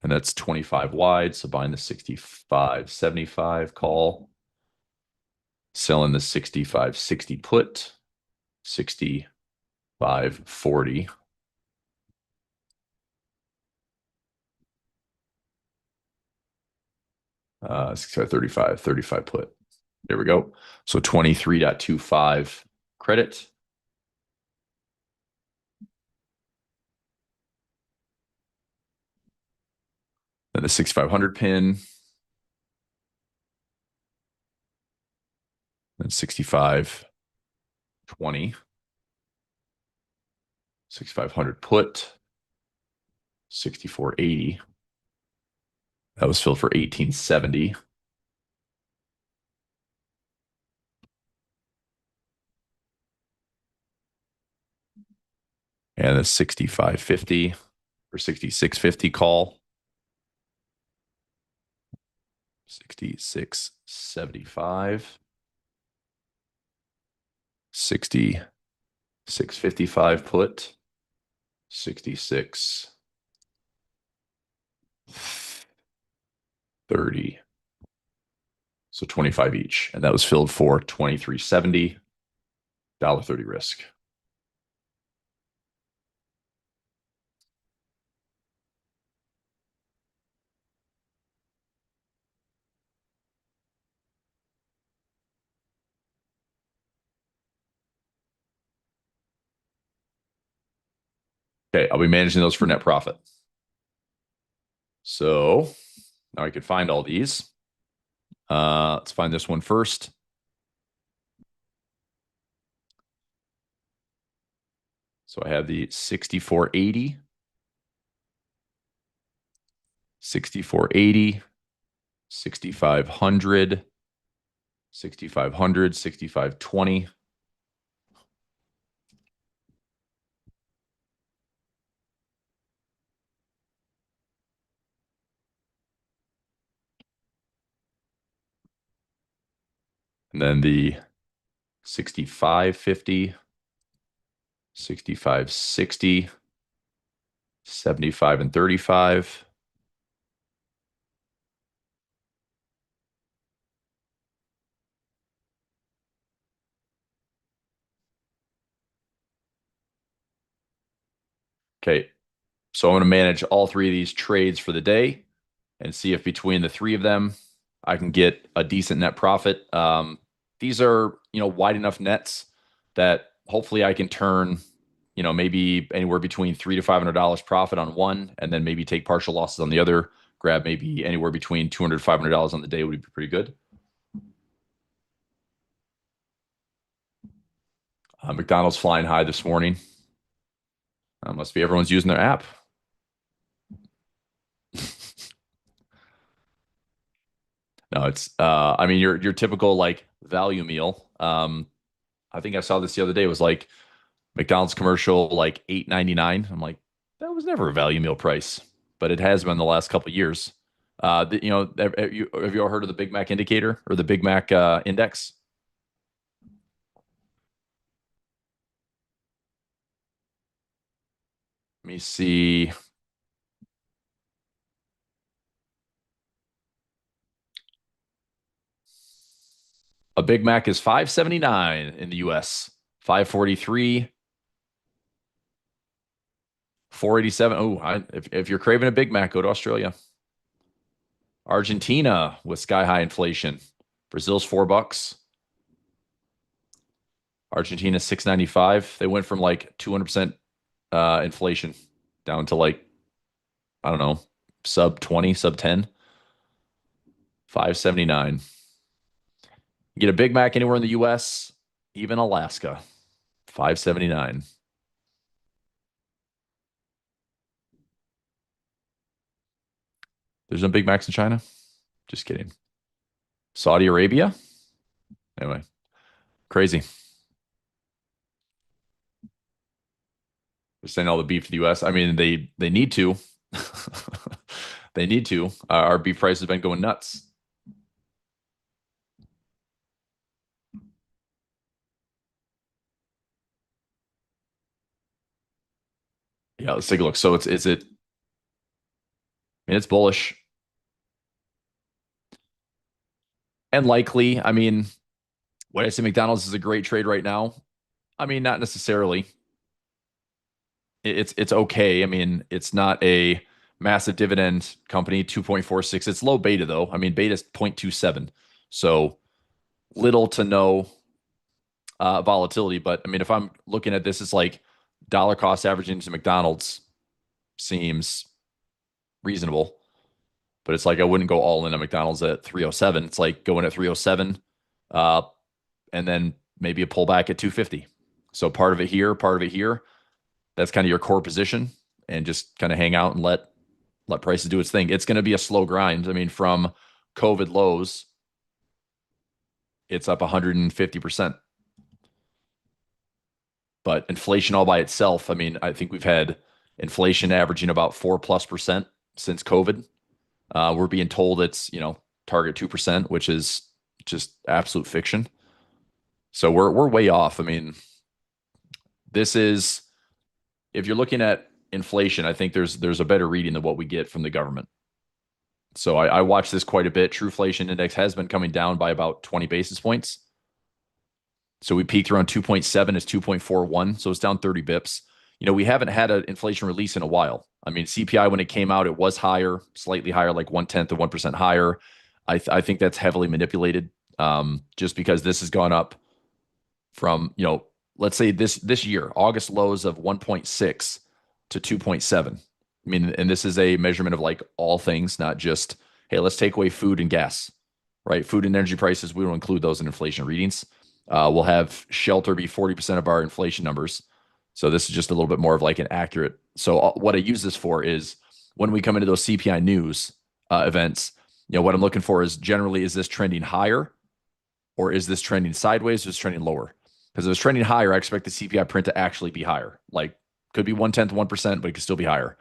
And that's 25 wide. So buying the 65.75 call. Selling the 65.60 put. 65.40. 35 put. There we go. So 23.25 credit. Then the 6,500 pin. Then 65.20. 6,500 put. 64.80. That was filled for 18.70. And the 65.50 or 66.50 call. 66.75. 66.55 put. 66.30. So 25 each. And that was filled for 23.70. $1.30 risk. Okay, I'll be managing those for net profit. So now I could find all these. Let's find this one first. So I have the 64.80, 64.80, 6,500, 6,500, 6,520. And then the 65.50, 65.60, 75 and 35. Okay, so I'm going to manage all 3 of these trades for the day and see if between the 3 of them I can get a decent net profit. These are, wide enough nets that hopefully I can turn, maybe anywhere between $300 to $500 profit on one, and then maybe take partial losses on the other. Grab maybe anywhere between $200 to $500 on the day would be pretty good. McDonald's flying high this morning. Must be everyone's using their app. No, it's I mean your typical like value meal. I think I saw this the other day. It was like McDonald's commercial like 8.99. I'm like, that was never a value meal price, but it has been the last couple of years. You know, have you all heard of the Big Mac indicator or the Big Mac index? Let me see. A Big Mac is 5.79 in the US, 5.43, 4.87. Oh, if you're craving a Big Mac, go to Australia. Argentina with sky high inflation. Brazil's $4. Argentina 6.95. They went from like 200% inflation down to like, I don't know, sub 20, sub 10, 5.79. You get a Big Mac anywhere in the US, even Alaska, 5.79. There's no Big Macs in China. Just kidding. Saudi Arabia. Anyway, crazy. They're sending all the beef to the US. I mean, they need to. They need to. Our beef price has been going nuts. Yeah, let's take a look. So it's is it? I mean, it's bullish and likely. I mean, would I say McDonald's is a great trade right now? I mean, not necessarily. It's okay. I mean, it's not a massive dividend company, 2.46. It's low beta though. I mean, beta is 0.27. So little to no volatility. But I mean, if I'm looking at this, it's like dollar cost averaging to McDonald's seems reasonable. But it's like I wouldn't go all in on McDonald's at 307. It's like going at 307, uh, and then maybe a pullback at 250. So part of it here, part of it here. That's kind of your core position, and just kind of hang out and let prices do its thing. It's going to be a slow grind. I mean, from COVID lows, it's up 150%. But inflation all by itself, I mean, I think we've had inflation averaging about 4+% since COVID. We're being told it's, target 2%, which is just absolute fiction. So we're way off. I mean, this is if you're looking at inflation, I think there's a better reading than what we get from the government. So I watch this quite a bit. True-flation index has been coming down by about 20 basis points. So we peaked around 2.7, it's 2.41, so it's down 30 bips. We haven't had an inflation release in a while. I mean, CPI when it came out, it was higher, slightly higher, like 1/10 of 1% higher. I think that's heavily manipulated, just because this has gone up from, let's say this year, August lows of 1.6 to 2.7. I mean, and this is a measurement of like all things, not just, hey, let's take away food and gas, right? Food and energy prices, we don't include those in inflation readings. We'll have shelter be 40% of our inflation numbers. So this is just a little bit more of like an accurate. So what I use this for is when we come into those CPI news events, what I'm looking for is generally, is this trending higher or is this trending sideways or is it trending lower? Because if it's trending higher, I expect the CPI print to actually be higher. Like could be 1/10 of 1%, but it could still be higher.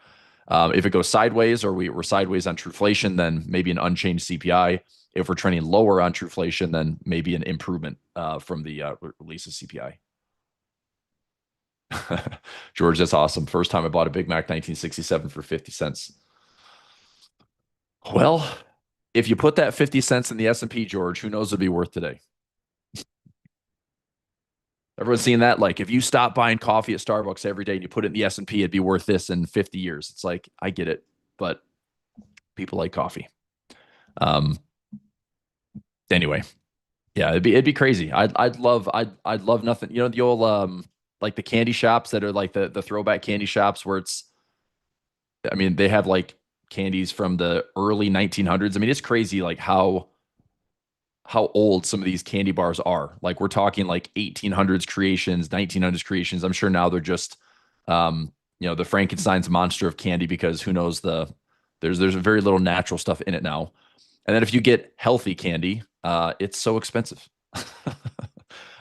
If it goes sideways or we're sideways on trueflation, then maybe an unchanged CPI. If we're trending lower on trueflation, then maybe an improvement from the release of CPI. George, that's awesome. First time I bought a Big Mac 1967 for 50 cents. Well, if you put that 50 cents in the S&P, George, who knows it'd be worth today? Everyone's seeing that. Like if you stop buying coffee at Starbucks every day and you put it in the S&P, it'd be worth this in 50 years. It's like, I get it, but people like coffee. Um, anyway, yeah, it'd be crazy. I'd love nothing. The old like the candy shops that are like the throwback candy shops where it's, I mean, they have like candies from the early 1900s. I mean, it's crazy like how old some of these candy bars are. Like we're talking like 1800s creations, 1900s creations. I'm sure now they're just the Frankenstein's monster of candy because who knows there's very little natural stuff in it now. And then if you get healthy candy, it's so expensive.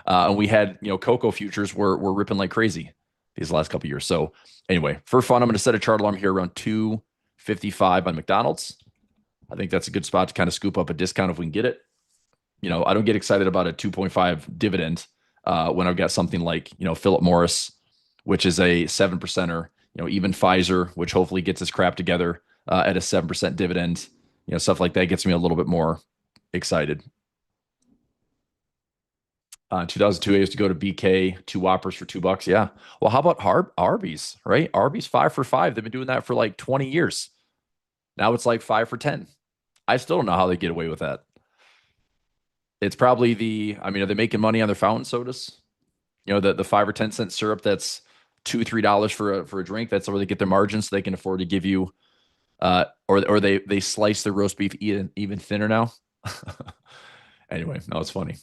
And we had, cocoa futures were ripping like crazy these last couple years. So anyway, for fun, I'm going to set a chart alarm here around 2:55 on McDonald's. I think that's a good spot to kind of scoop up a discount if we can get it. I don't get excited about a 2.5 dividend when I've got something like, Philip Morris, which is a 7%er, even Pfizer, which hopefully gets its crap together at a 7% dividend. Stuff like that gets me a little bit more excited. 2002, I used to go to BK, two Whoppers for $2. Yeah. Well, how about Arby's, right? Arby's 5 for $5. They've been doing that for like 20 years. Now it's like 5 for $10. I still don't know how they get away with that. It's probably are they making money on their fountain sodas? The 5 or 10 cent syrup that's $2, $3 for a drink. That's where they get their margins so they can afford to give you, or they slice the roast beef even thinner now. Anyway, no, it's funny.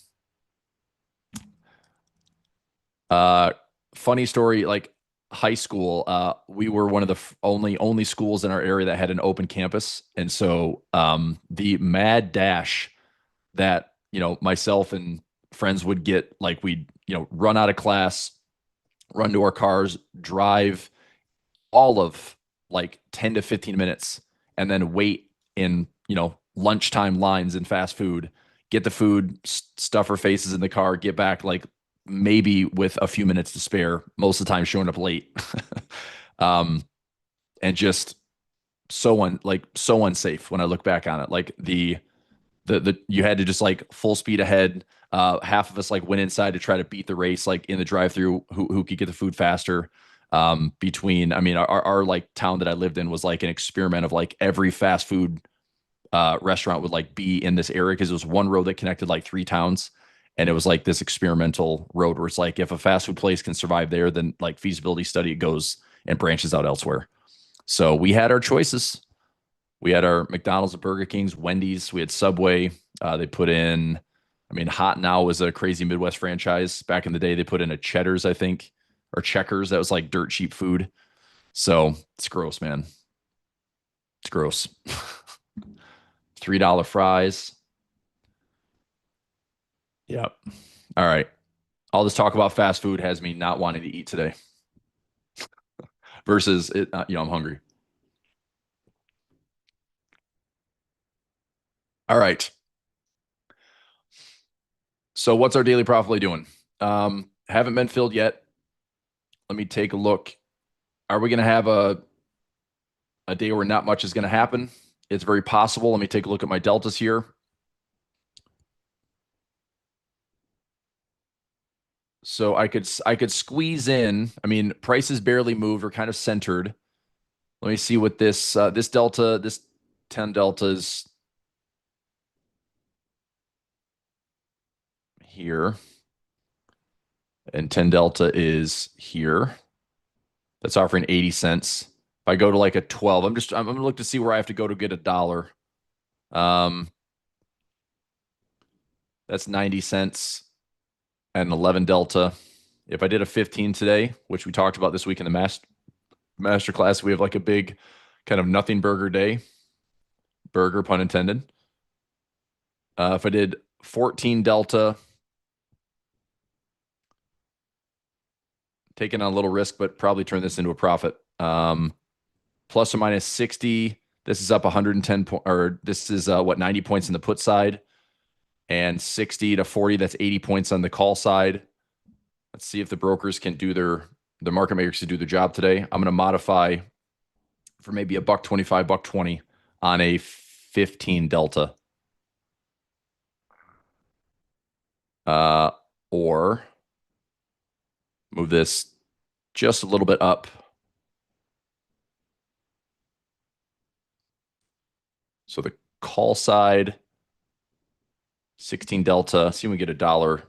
Uh, Funny story, like high school, we were one of the only schools in our area that had an open campus. And so the mad dash that, myself and friends would get, like we'd, run out of class, run to our cars, drive all of like 10 to 15 minutes, and then wait in, lunchtime lines in fast food, get the food, stuff our faces in the car, get back like maybe with a few minutes to spare, most of the time showing up late. um, and just so unsafe when I look back on it. Like the you had to just like full speed ahead. Half of us like went inside to try to beat the race, like in the drive-through, who could get the food faster. Our like town that I lived in was like an experiment of like every fast food restaurant would like be in this area because it was one road that connected like three towns. And it was like this experimental road where it's like if a fast food place can survive there, then like feasibility study, it goes and branches out elsewhere. So we had our choices. We had our McDonald's and Burger Kings, Wendy's, we had Subway. They put in, Hot Now was a crazy Midwest franchise. Back in the day, they put in a Cheddar's, I think, or Checkers. That was like dirt cheap food. So it's gross, man. It's gross. $3 fries. Yep. All right. All this talk about fast food has me not wanting to eat today versus it, I'm hungry. All right. So what's our daily profit play doing? Haven't been filled yet. Let me take a look. Are we going to have a day where not much is going to happen? It's very possible. Let me take a look at my deltas here. So I could squeeze in. Prices barely moved. We're kind of centered. Let me see what this delta, this 10 deltas here, and 10 delta is here. That's offering 80 cents. If I go to like a 12, I'm gonna look to see where I have to go to get $1. Um, that's 90 cents at an 11 delta. If I did a 15 today, which we talked about this week in the master class, we have like a big kind of nothing burger day. Burger, pun intended. If I did 14 delta, taking on a little risk, but probably turn this into a profit. Plus or minus 60. This is up 110 or this is 90 points in the put side, and 60 to 40. That's 80 points on the call side. Let's see if the brokers can do the market makers can do their job today. I'm going to modify for maybe a buck 25, buck 20 on a 15 delta. Or move this just a little bit up. So the call side, 16 delta. See if we get $1.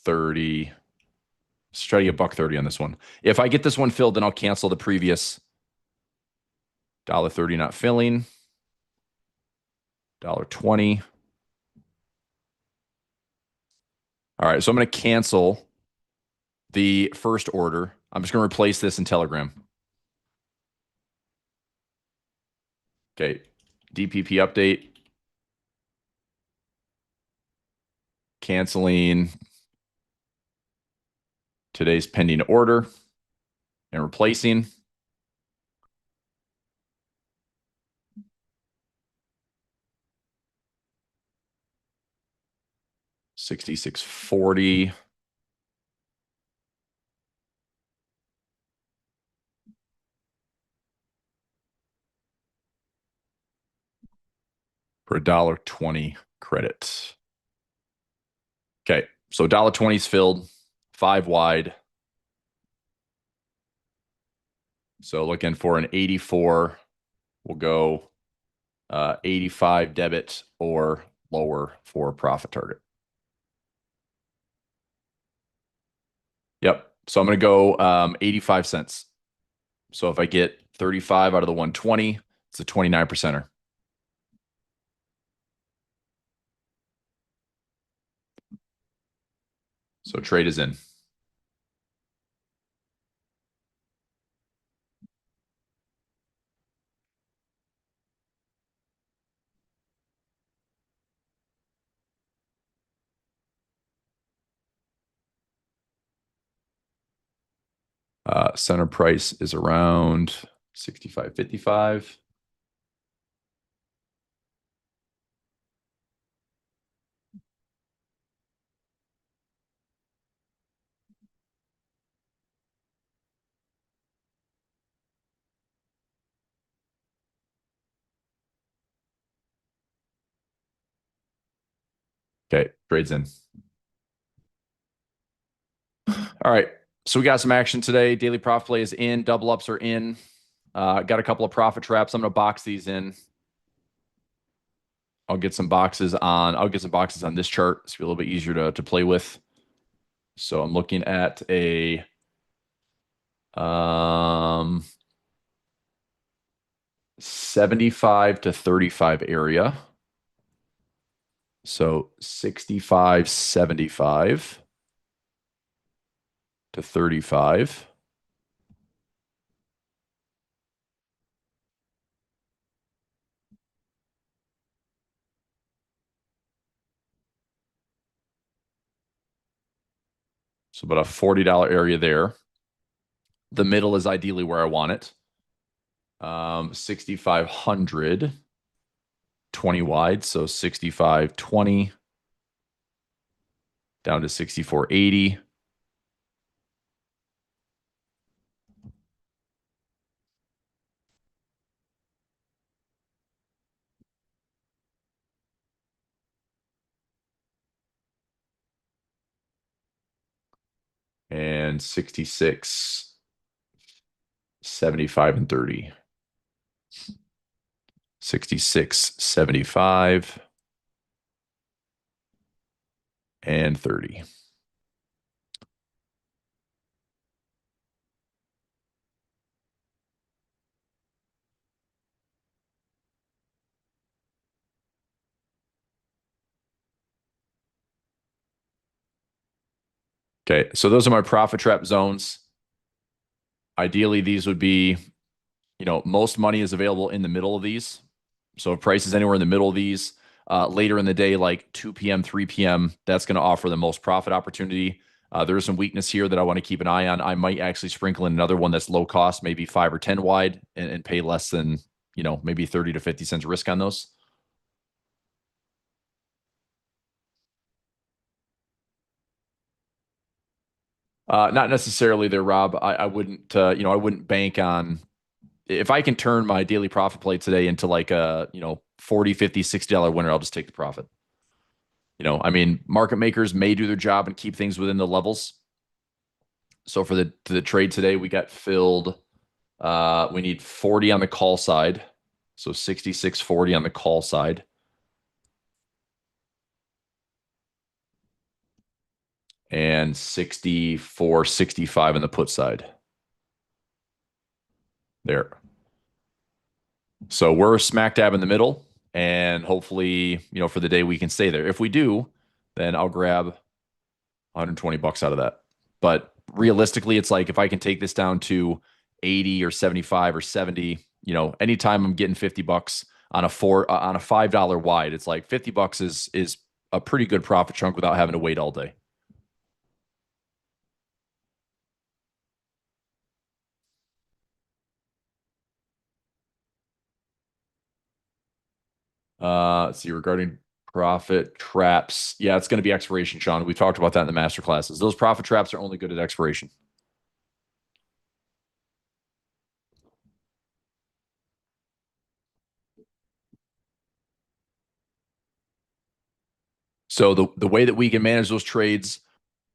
30. Let's try to get buck 30 on this one. If I get this one filled, then I'll cancel the previous $1.30 not filling. $1.20. All right, so I'm going to cancel the first order. I'm just going to replace this in Telegram. Okay, DPP update, canceling today's pending order and replacing. $66.40. For $1.20 credit. Okay, so $1.20 is filled, 5 wide. So looking for an 84. We'll go 85 debit or lower for profit target. Yep. So I'm going to go 85 cents. So if I get 35 out of the 120, it's a 29%er. So trade is in. Center price is around 65.55. Okay, trades in. All right. So we got some action today. Daily profit play is in. Double ups are in. Got a couple of profit traps. I'm going to box these in. I'll get some boxes on this chart. It's a little bit easier to play with. So I'm looking at a 75 to 35 area. So 65, 75 to 35. So about a $40 area there. The middle is ideally where I want it. 6,500, 20 wide. So 65.20 down to 64.80. And 66, 75, and 30. 66, 75, and 30. Okay, so those are my profit trap zones. Ideally, these would be, most money is available in the middle of these. So if price is anywhere in the middle of these, later in the day, like 2 p.m., 3 p.m., that's going to offer the most profit opportunity. There is some weakness here that I want to keep an eye on. I might actually sprinkle in another one that's low cost, maybe 5 or 10 wide, and pay less than, maybe 30 to 50 cents risk on those. Not necessarily there, Rob. I wouldn't, I wouldn't bank on, if I can turn my daily profit play today into like a, 40, 50, $60 winner, I'll just take the profit. I mean, market makers may do their job and keep things within the levels. So for the trade today, we got filled. We need 40 on the call side. So 66.40 on the call side. And 64.65 on the put side. There. So we're smack dab in the middle. And hopefully, for the day we can stay there. If we do, then I'll grab $120 out of that. But realistically, it's like if I can take this down to 80 or 75 or 70, anytime I'm getting $50 on a $5 wide, it's like $50 is a pretty good profit chunk without having to wait all day. Let's see, regarding profit traps. Yeah, it's going to be expiration, Sean. We talked about that in the master classes. Those profit traps are only good at expiration. So the way that we can manage those trades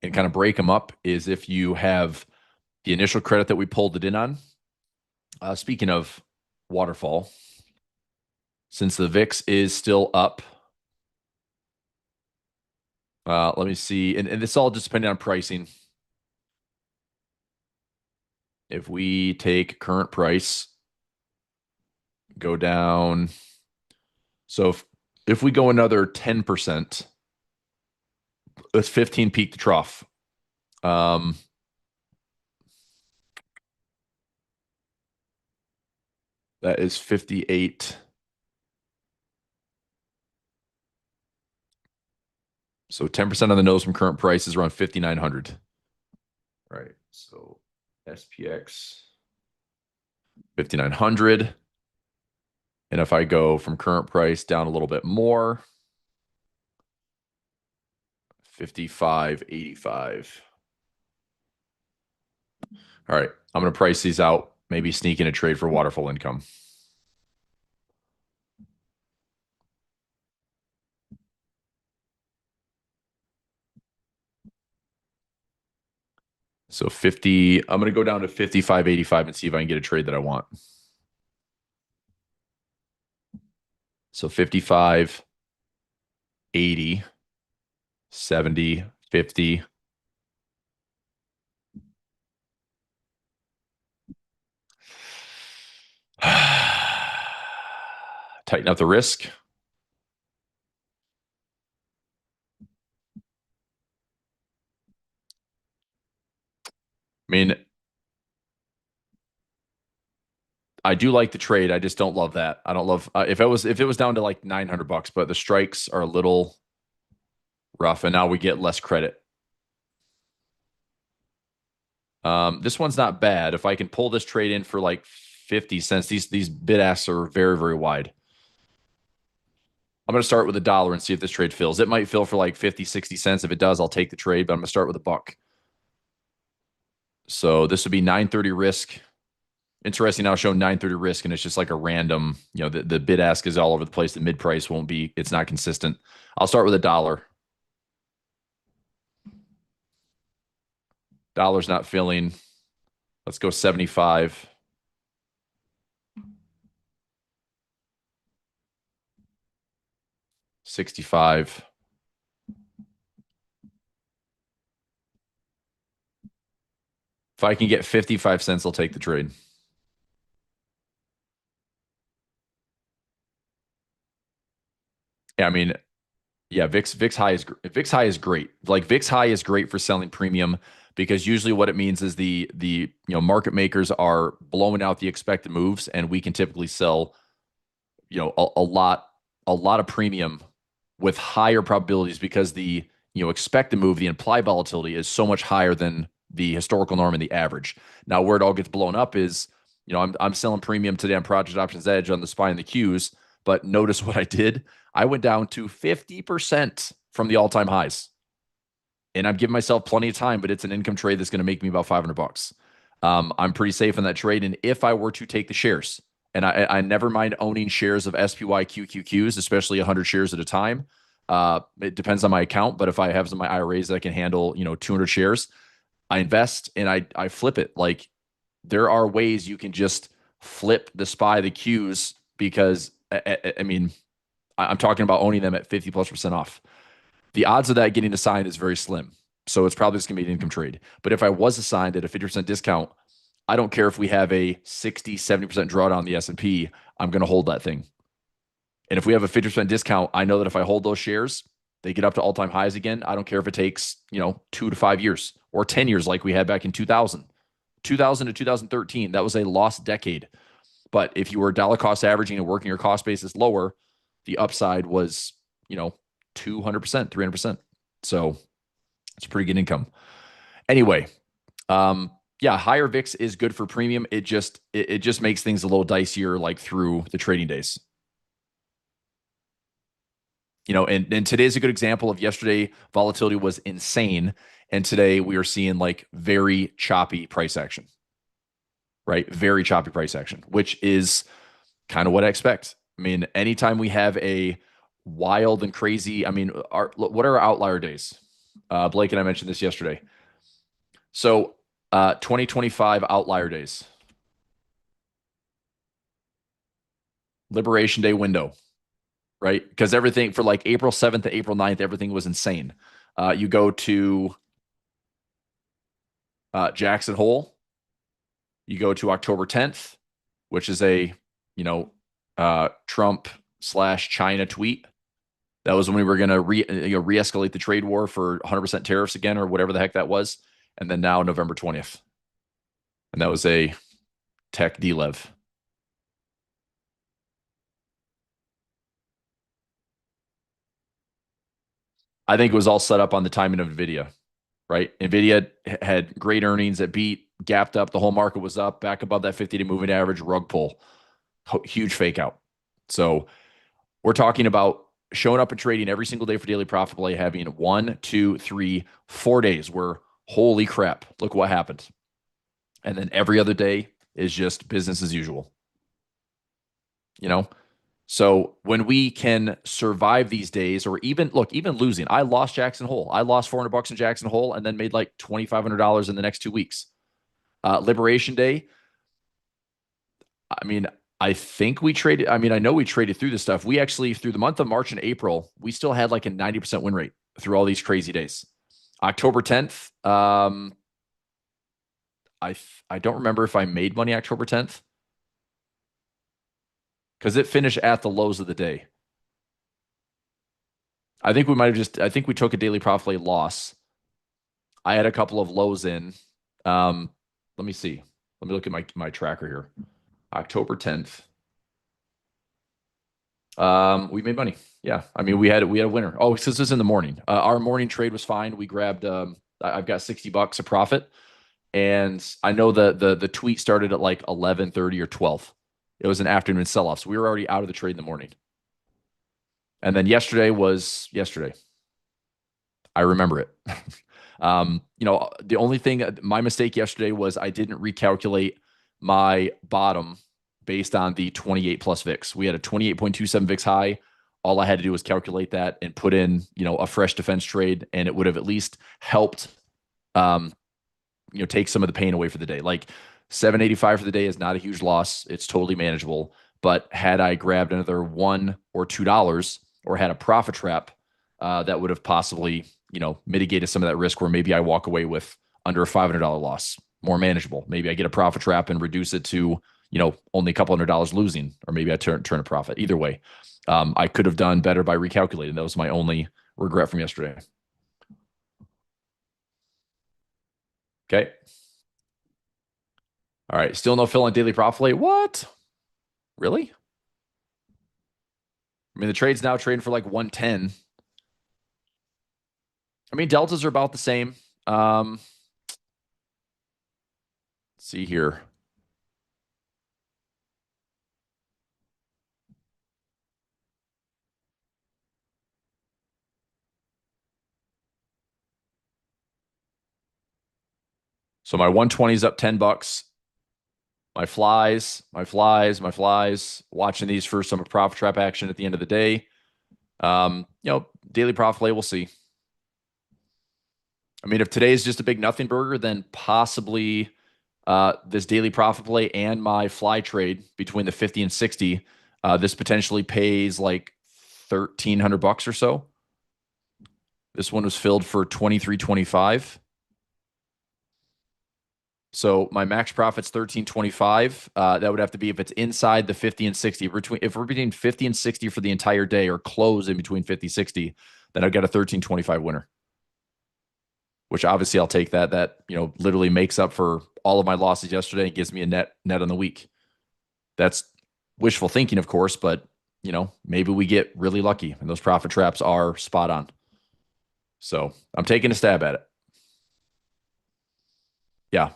and kind of break them up is if you have the initial credit that we pulled it in on. Speaking of waterfall, since the VIX is still up, let me see. And this all just depending on pricing. If we take current price, go down. So if we go another 10%, that's 15 peak to trough. That is 58. So 10% on the nose from current price is around 5,900. Right. So SPX 5,900. And if I go from current price down a little bit more, 55.85. All right. I'm going to price these out, maybe sneak in a trade for waterfall income. So 50, I'm going to go down to 55.85 and see if I can get a trade that I want. So 55, 80, 70, 50. Tighten up the risk. I mean, I do like the trade. I just don't love that. I don't love if it was down to like $900, but the strikes are a little rough, and now we get less credit. This one's not bad. If I can pull this trade in for like 50 cents, these bid asks are very, very wide. I'm going to start with $1 and see if this trade fills. It might fill for like 50, 60 cents. If it does, I'll take the trade, but I'm going to start with $1. So this would be 930 risk. Interesting. Now show 930 risk, and it's just like a random, the bid ask is all over the place. The mid price won't be, it's not consistent. I'll start with $1. Dollar's not filling. Let's go 75. $65. If I can get 55 cents, I'll take the trade. Yeah, I mean, yeah, VIX high is great. Like VIX high is great for selling premium because usually what it means is the market makers are blowing out the expected moves, and we can typically sell a lot of premium with higher probabilities because the expected move, the implied volatility is so much higher than the historical norm and the average. Now, where it all gets blown up is, I'm selling premium today on Project Options Edge on the SPY and the Qs, but notice what I did. I went down to 50% from the all-time highs. And I'm giving myself plenty of time, but it's an income trade that's going to make me about $500. I'm pretty safe in that trade. And if I were to take the shares, and I never mind owning shares of SPY QQQs, especially 100 shares at a time. It depends on my account, but if I have some of my IRAs that I can handle, 200 shares, I invest and I flip it. Like there are ways you can just flip the SPY, the Qs, because I mean, I'm talking about owning them at 50+% off. The odds of that getting assigned is very slim. So it's probably just going to be an income trade. But if I was assigned at a 50% discount, I don't care if we have a 60, 70% drawdown on the S&P, I'm going to hold that thing. And if we have a 50% discount, I know that if I hold those shares, They get up to all-time highs again. I don't care if it takes, 2 to 5 years or 10 years like we had back in 2000. 2000 to 2013, that was a lost decade. But if you were dollar cost averaging and working your cost basis lower, the upside was, 200%, 300%. So it's pretty good income. Anyway, yeah, higher VIX is good for premium. It just makes things a little dicier like through the trading days. And today's a good example of yesterday volatility was insane. And today we are seeing like very choppy price action, right? Very choppy price action, which is kind of what I expect. I mean, anytime we have a wild and crazy, I mean, what are our outlier days? Blake and I mentioned this yesterday. So 2025 outlier days, Liberation Day window, right? Because everything for like April 7th to April 9th, everything was insane. You go to Jackson Hole, you go to October 10th, which is a, Trump / China tweet. That was when we were going to re-escalate the trade war for 100% tariffs again, or whatever the heck that was. And then now November 20th. And that was a tech delev. I think it was all set up on the timing of NVIDIA, right? NVIDIA had great earnings that beat, gapped up. The whole market was up, back above that 50-day moving average, rug pull. Huge fake out. So we're talking about showing up and trading every single day for daily profit play, having 1, 2, 3, 4 days where, holy crap, look what happened. And then every other day is just business as usual. So when we can survive these days, or even losing, I lost Jackson Hole. I lost $400 in Jackson Hole and then made like $2,500 in the next 2 weeks. Liberation Day. I mean, I think we traded. I mean, I know we traded through this stuff. We actually, through the month of March and April, we still had like a 90% win rate through all these crazy days. October 10th. I don't remember if I made money October 10th because it finished at the lows of the day. I think we took a daily profit play loss. I had a couple of lows in. Let me see. Let me look at my tracker here. October 10th. We made money. Yeah. I mean, we had a winner. Oh, so this is in the morning. Our morning trade was fine. We grabbed, I've got $60 of profit. And I know the tweet started at like 11:30 or 12. It was an afternoon sell-off. So we were already out of the trade in the morning. And then yesterday was yesterday. I remember it. The only thing, my mistake yesterday was I didn't recalculate my bottom based on the 28 plus VIX. We had a 28.27 VIX high. All I had to do was calculate that and put in, a fresh defense trade, and it would have at least helped, take some of the pain away for the day. Like 785 for the day is not a huge loss. It's totally manageable. But had I grabbed another $1 or $2 or had a profit trap, that would have possibly, mitigated some of that risk where maybe I walk away with under a $500 loss, more manageable. Maybe I get a profit trap and reduce it to, only a couple $100 losing, or maybe I turn a profit. Either way, I could have done better by recalculating. That was my only regret from yesterday. Okay. All right. Still no fill on daily profit play. What? Really? I mean, the trade's now trading for like 110. I mean, deltas are about the same. Let's see here. So my 120 is up $10. My flies. Watching these for some profit trap action at the end of the day. Daily profit play, we'll see. I mean, if today is just a big nothing burger, then possibly this daily profit play and my fly trade between the 50 and 60, this potentially pays like $1,300 or so. This one was filled for $23.25. So my max profit's $13.25. That would have to be if it's inside the 50 and 60. If we're between 50 and 60 for the entire day, or close in between 50 60, then I've got a 13.25 winner, which obviously I'll take that. That, literally makes up for all of my losses yesterday and gives me a net on the week. That's wishful thinking, of course, but maybe we get really lucky and those profit traps are spot on. So I'm taking a stab at it. Yeah.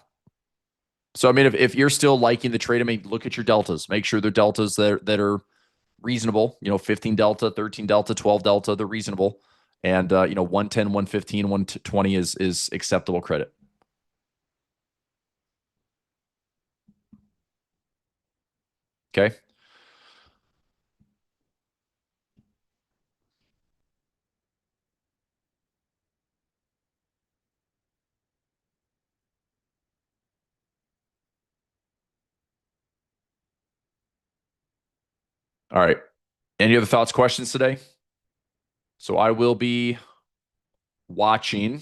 So I mean, if you're still liking the trade, I mean, look at your deltas. Make sure they're deltas that are reasonable. 15 delta, 13 delta, 12 delta, they're reasonable. And 110, 115, 120 is acceptable credit. Okay. All right. Any other thoughts, questions today? So I will be watching.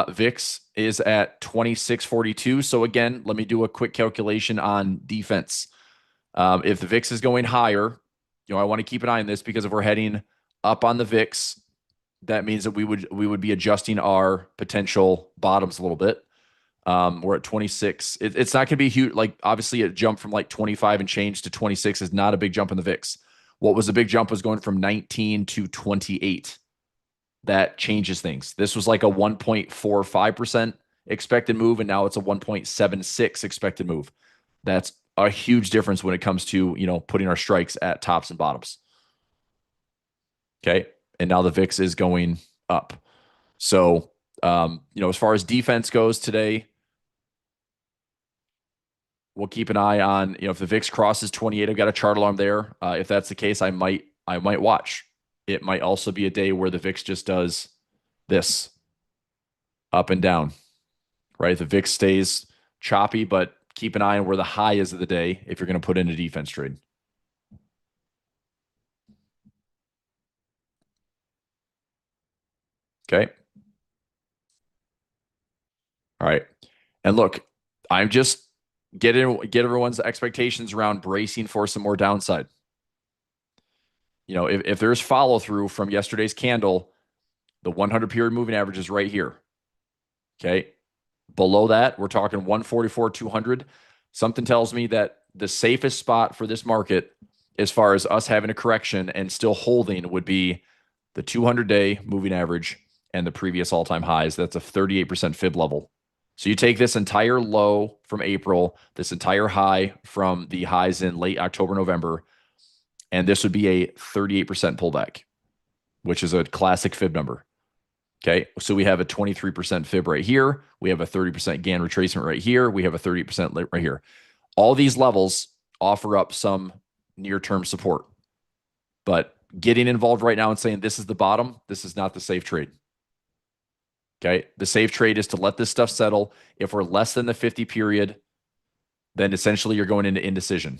VIX is at 26.42. So again, let me do a quick calculation on defense. If the VIX is going higher, I want to keep an eye on this because if we're heading up on the VIX, that means that we would be adjusting our potential bottoms a little bit. We're at 26. It's not going to be huge. Like obviously, a jump from like 25 and change to 26 is not a big jump in the VIX. What was a big jump was going from 19 to 28. That changes things. This was like a 1.45% expected move, and now it's a 1.76 expected move. That's a huge difference when it comes to putting our strikes at tops and bottoms. Okay, and now the VIX is going up. So as far as defense goes today, we'll keep an eye on, if the VIX crosses 28, I've got a chart alarm there. If that's the case, I might watch. It might also be a day where the VIX just does this up and down, right? The VIX stays choppy, but keep an eye on where the high is of the day if you're going to put in a defense trade. Okay. All right. And look, I'm just get everyone's expectations around bracing for some more downside. If there's follow through from yesterday's candle, the 100 period moving average is right here. Okay. Below that, we're talking 144, 200. Something tells me that the safest spot for this market, as far as us having a correction and still holding, would be the 200-day moving average and the previous all-time highs. That's a 38% fib level. So you take this entire low from April, this entire high from the highs in late October, November, and this would be a 38% pullback, which is a classic fib number. Okay, so we have a 23% fib right here. We have a 30% Gann retracement right here. We have a 30% right here. All these levels offer up some near-term support. But getting involved right now and saying this is the bottom, this is not the safe trade. Okay, the safe trade is to let this stuff settle. If we're less than the 50 period, then essentially you're going into indecision.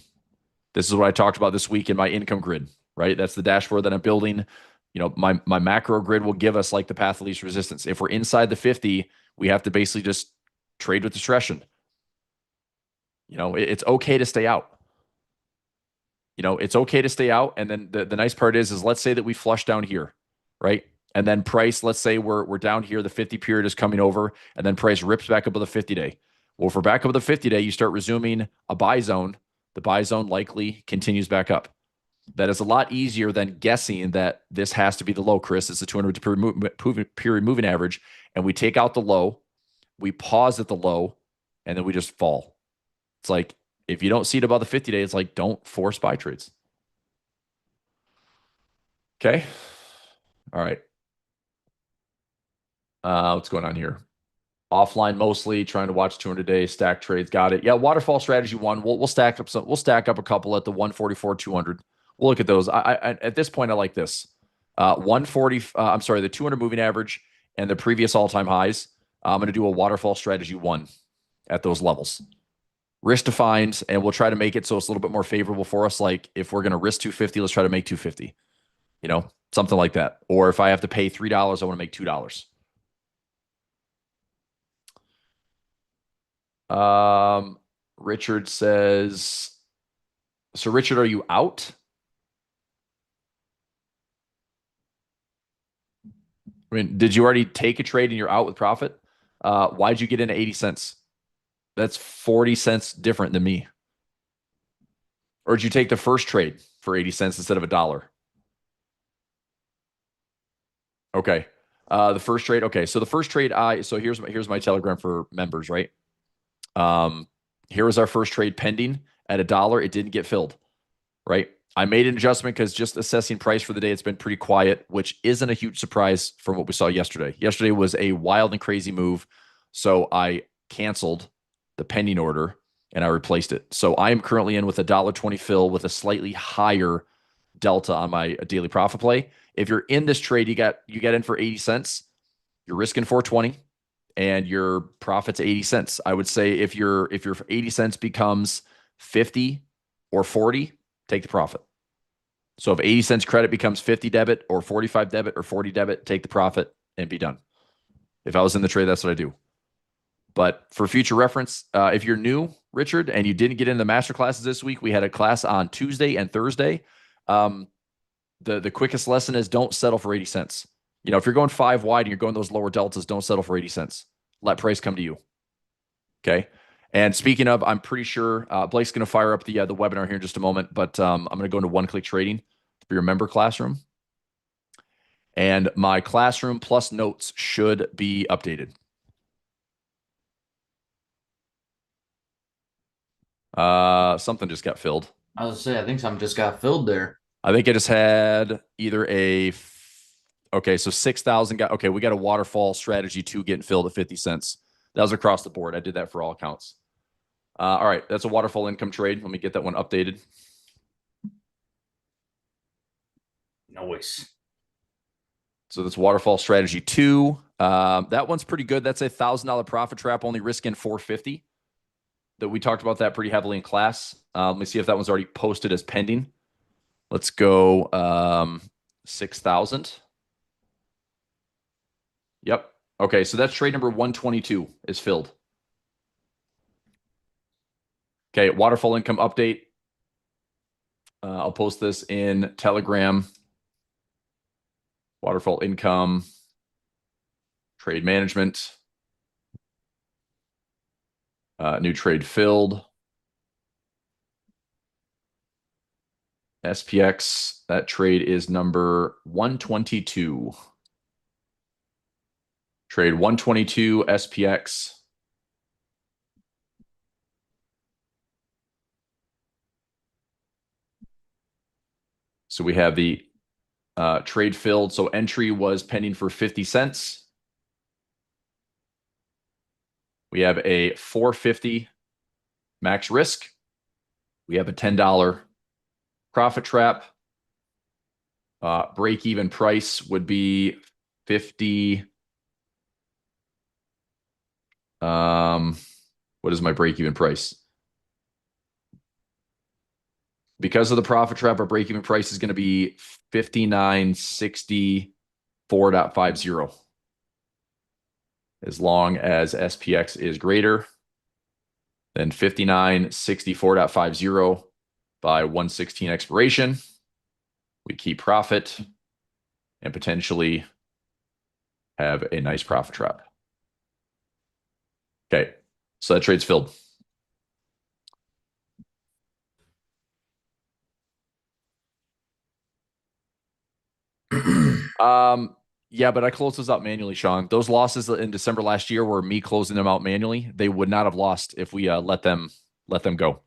This is what I talked about this week in my income grid, right? That's the dashboard that I'm building. My macro grid will give us like the path of least resistance. If we're inside the 50, we have to basically just trade with discretion. It's okay to stay out. It's okay to stay out. And then the nice part is let's say that we flush down here, right? And then price, let's say we're down here, the 50 period is coming over, and then price rips back up to the 50-day. Well, if we're back up to the 50-day, you start resuming a buy zone. The buy zone likely continues back up. That is a lot easier than guessing that this has to be the low, Chris. It's the 200 period moving average. And we take out the low, we pause at the low, and then we just fall. It's like, if you don't see it above the 50-day, it's like, don't force buy trades. Okay. All right. What's going on here? Offline mostly, trying to watch 200-day stack trades. Got it. Yeah, waterfall strategy one. We'll stack up some. We'll stack up a couple at the 144, 200. We'll look at those. I at this point I like this. 140. I'm sorry, the 200 moving average and the previous all-time highs. I'm going to do a waterfall strategy one at those levels. Risk defined, and we'll try to make it so it's a little bit more favorable for us. Like if we're going to risk 250, let's try to make 250. Something like that. Or if I have to pay $3, I want to make $2. Richard says, so Richard, are you out? I mean, did you already take a trade and you're out with profit? Why'd you get into 80 cents? That's 40 cents different than me. Or did you take the first trade for 80 cents instead of a dollar? Okay. The first trade. Okay. So the first trade, so here's my Telegram for members, right? Um, Here was our first trade pending at a dollar. It didn't get filled, right? I made an adjustment because just assessing price for the day, it's been pretty quiet, which isn't a huge surprise from what we saw yesterday. Yesterday was a wild and crazy move. So I canceled the pending order and I replaced it. So I am currently in with a $1.20 fill with a slightly higher delta on my daily profit play. If you're in this trade, you get in for 80 cents. You're risking 420 and your profit's 80 cents. I would say if your 80 cents becomes 50 or 40, take the profit. So if 80 cents credit becomes 50 debit or 45 debit or 40 debit, take the profit and be done. If I was in the trade, that's what I do. But for future reference, if you're new, Richard, and you didn't get in the master classes this week, we had a class on Tuesday and Thursday. The quickest lesson is don't settle for 80 cents. You know, if you're going 5 wide and you're going those lower deltas, don't settle for 80 cents. Let price come to you. Okay. And speaking of, I'm pretty sure Blake's going to fire up the webinar here in just a moment, but I'm going to go into one-click trading for your member classroom. And my classroom plus notes should be updated. Something just got filled. I was gonna say, I think something just got filled there. I think I just had either okay, so 6,000 got, okay, we got a waterfall strategy 2 getting filled at 50 cents. That was across the board. I did that for all accounts. All right, that's a waterfall income trade. Let me get that one updated. Noise. So that's waterfall strategy 2. That one's pretty good. That's a $1,000 profit trap, only risking 450. That we talked about that pretty heavily in class. Let me see if that one's already posted as pending. Let's go 6,000. Yep. Okay, so that's trade number 122 is filled. Okay, waterfall income update. I'll post this in Telegram. Waterfall income, trade management, new trade filled. SPX, that trade is number 122. Trade 122 SPX. So we have the trade filled. So entry was pending for 50 cents. We have a 450 max risk. We have a $10 profit trap. Break even price would be 50. What is my break even price? Because of the profit trap, our break even price is going to be 5964.50. As long as SPX is greater than 5964.50 by 116 expiration, we keep profit and potentially have a nice profit trap. Okay, so that trade's filled. Yeah, but I closed those out manually, Sean. Those losses in December last year were me closing them out manually. They would not have lost if we let them go.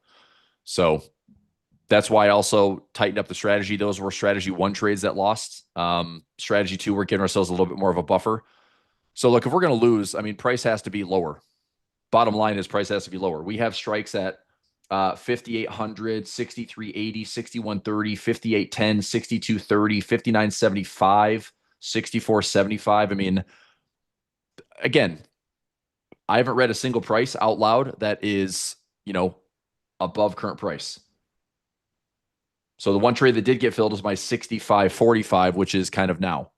So that's why I also tightened up the strategy. Those were strategy 1 trades that lost. Strategy 2, we're giving ourselves a little bit more of a buffer. So look, if we're going to lose, I mean, price has to be lower. Bottom line is price has to be lower. We have strikes at 5,800, 6,380, 6,130, 5,810, 6,230, 5,975, 6,475. I mean, again, I haven't read a single price out loud that is, above current price. So the one trade that did get filled is my 65.45, which is kind of now.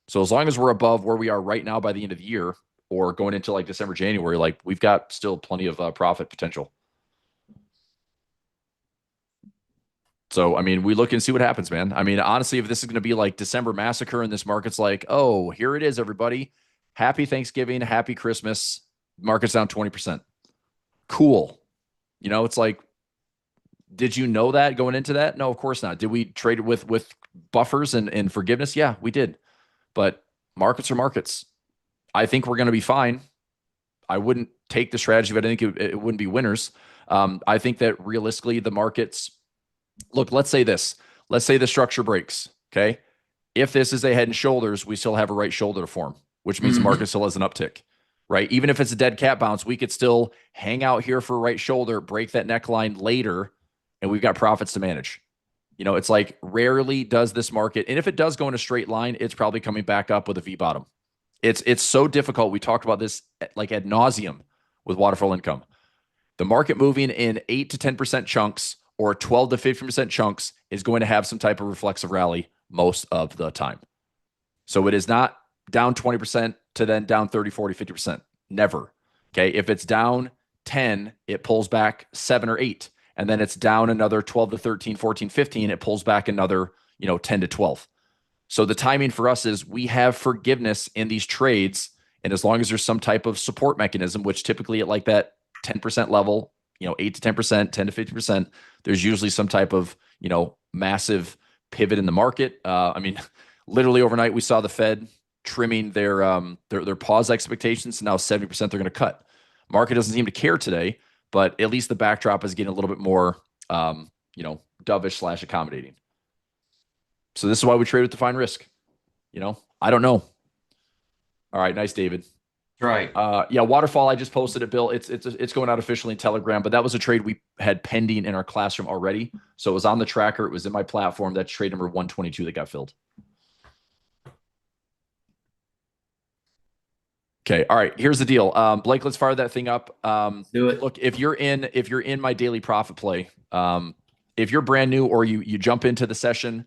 So as long as we're above where we are right now by the end of the year or going into like December, January, like we've got still plenty of profit potential. So, I mean, we look and see what happens, man. I mean, honestly, if this is going to be like December massacre and this market's like, oh, here it is, everybody. Happy Thanksgiving, happy Christmas. Market's down 20%. Cool. It's like, did you know that going into that? No, of course not. Did we trade it with buffers and forgiveness? Yeah, we did. But markets are markets. I think we're going to be fine. I wouldn't take the strategy, but I think it wouldn't be winners. I think that realistically, the markets look, let's say this. Let's say the structure breaks. Okay. If this is a head and shoulders, we still have a right shoulder to form, which means the market still has an uptick, right? Even if it's a dead cat bounce, we could still hang out here for a right shoulder, break that neckline later, and we've got profits to manage. It's like rarely does this market, and if it does go in a straight line, it's probably coming back up with a V bottom. It's so difficult. We talked about this like ad nauseum with waterfall income. The market moving in 8 to 10% chunks or 12 to 15% chunks is going to have some type of reflexive rally most of the time. So it is not down 20% to then down 30, 40, 50%. Never. Okay. If it's down 10, it pulls back 7 or 8. And then it's down another 12 to 13, 14, 15. It pulls back another, 10 to 12. So the timing for us is we have forgiveness in these trades. And as long as there's some type of support mechanism, which typically at like that 10% level, 8 to 10%, 10 to 50%, there's usually some type of, massive pivot in the market. I mean, literally overnight, we saw the Fed trimming their pause expectations. So now 70% they're going to cut. Market doesn't seem to care today, but at least the backdrop is getting a little bit more, dovish / accommodating. So this is why we trade with defined risk. I don't know. All right, nice, David. Right. Yeah, waterfall. I just posted it, Bill. It's going out officially in Telegram, but that was a trade we had pending in our classroom already. So it was on the tracker. It was in my platform. That's trade number 122 that got filled. Okay. All right. Here's the deal. Blake, let's fire that thing up. Do it. Look, if you're in my daily profit play, if you're brand new or you jump into the session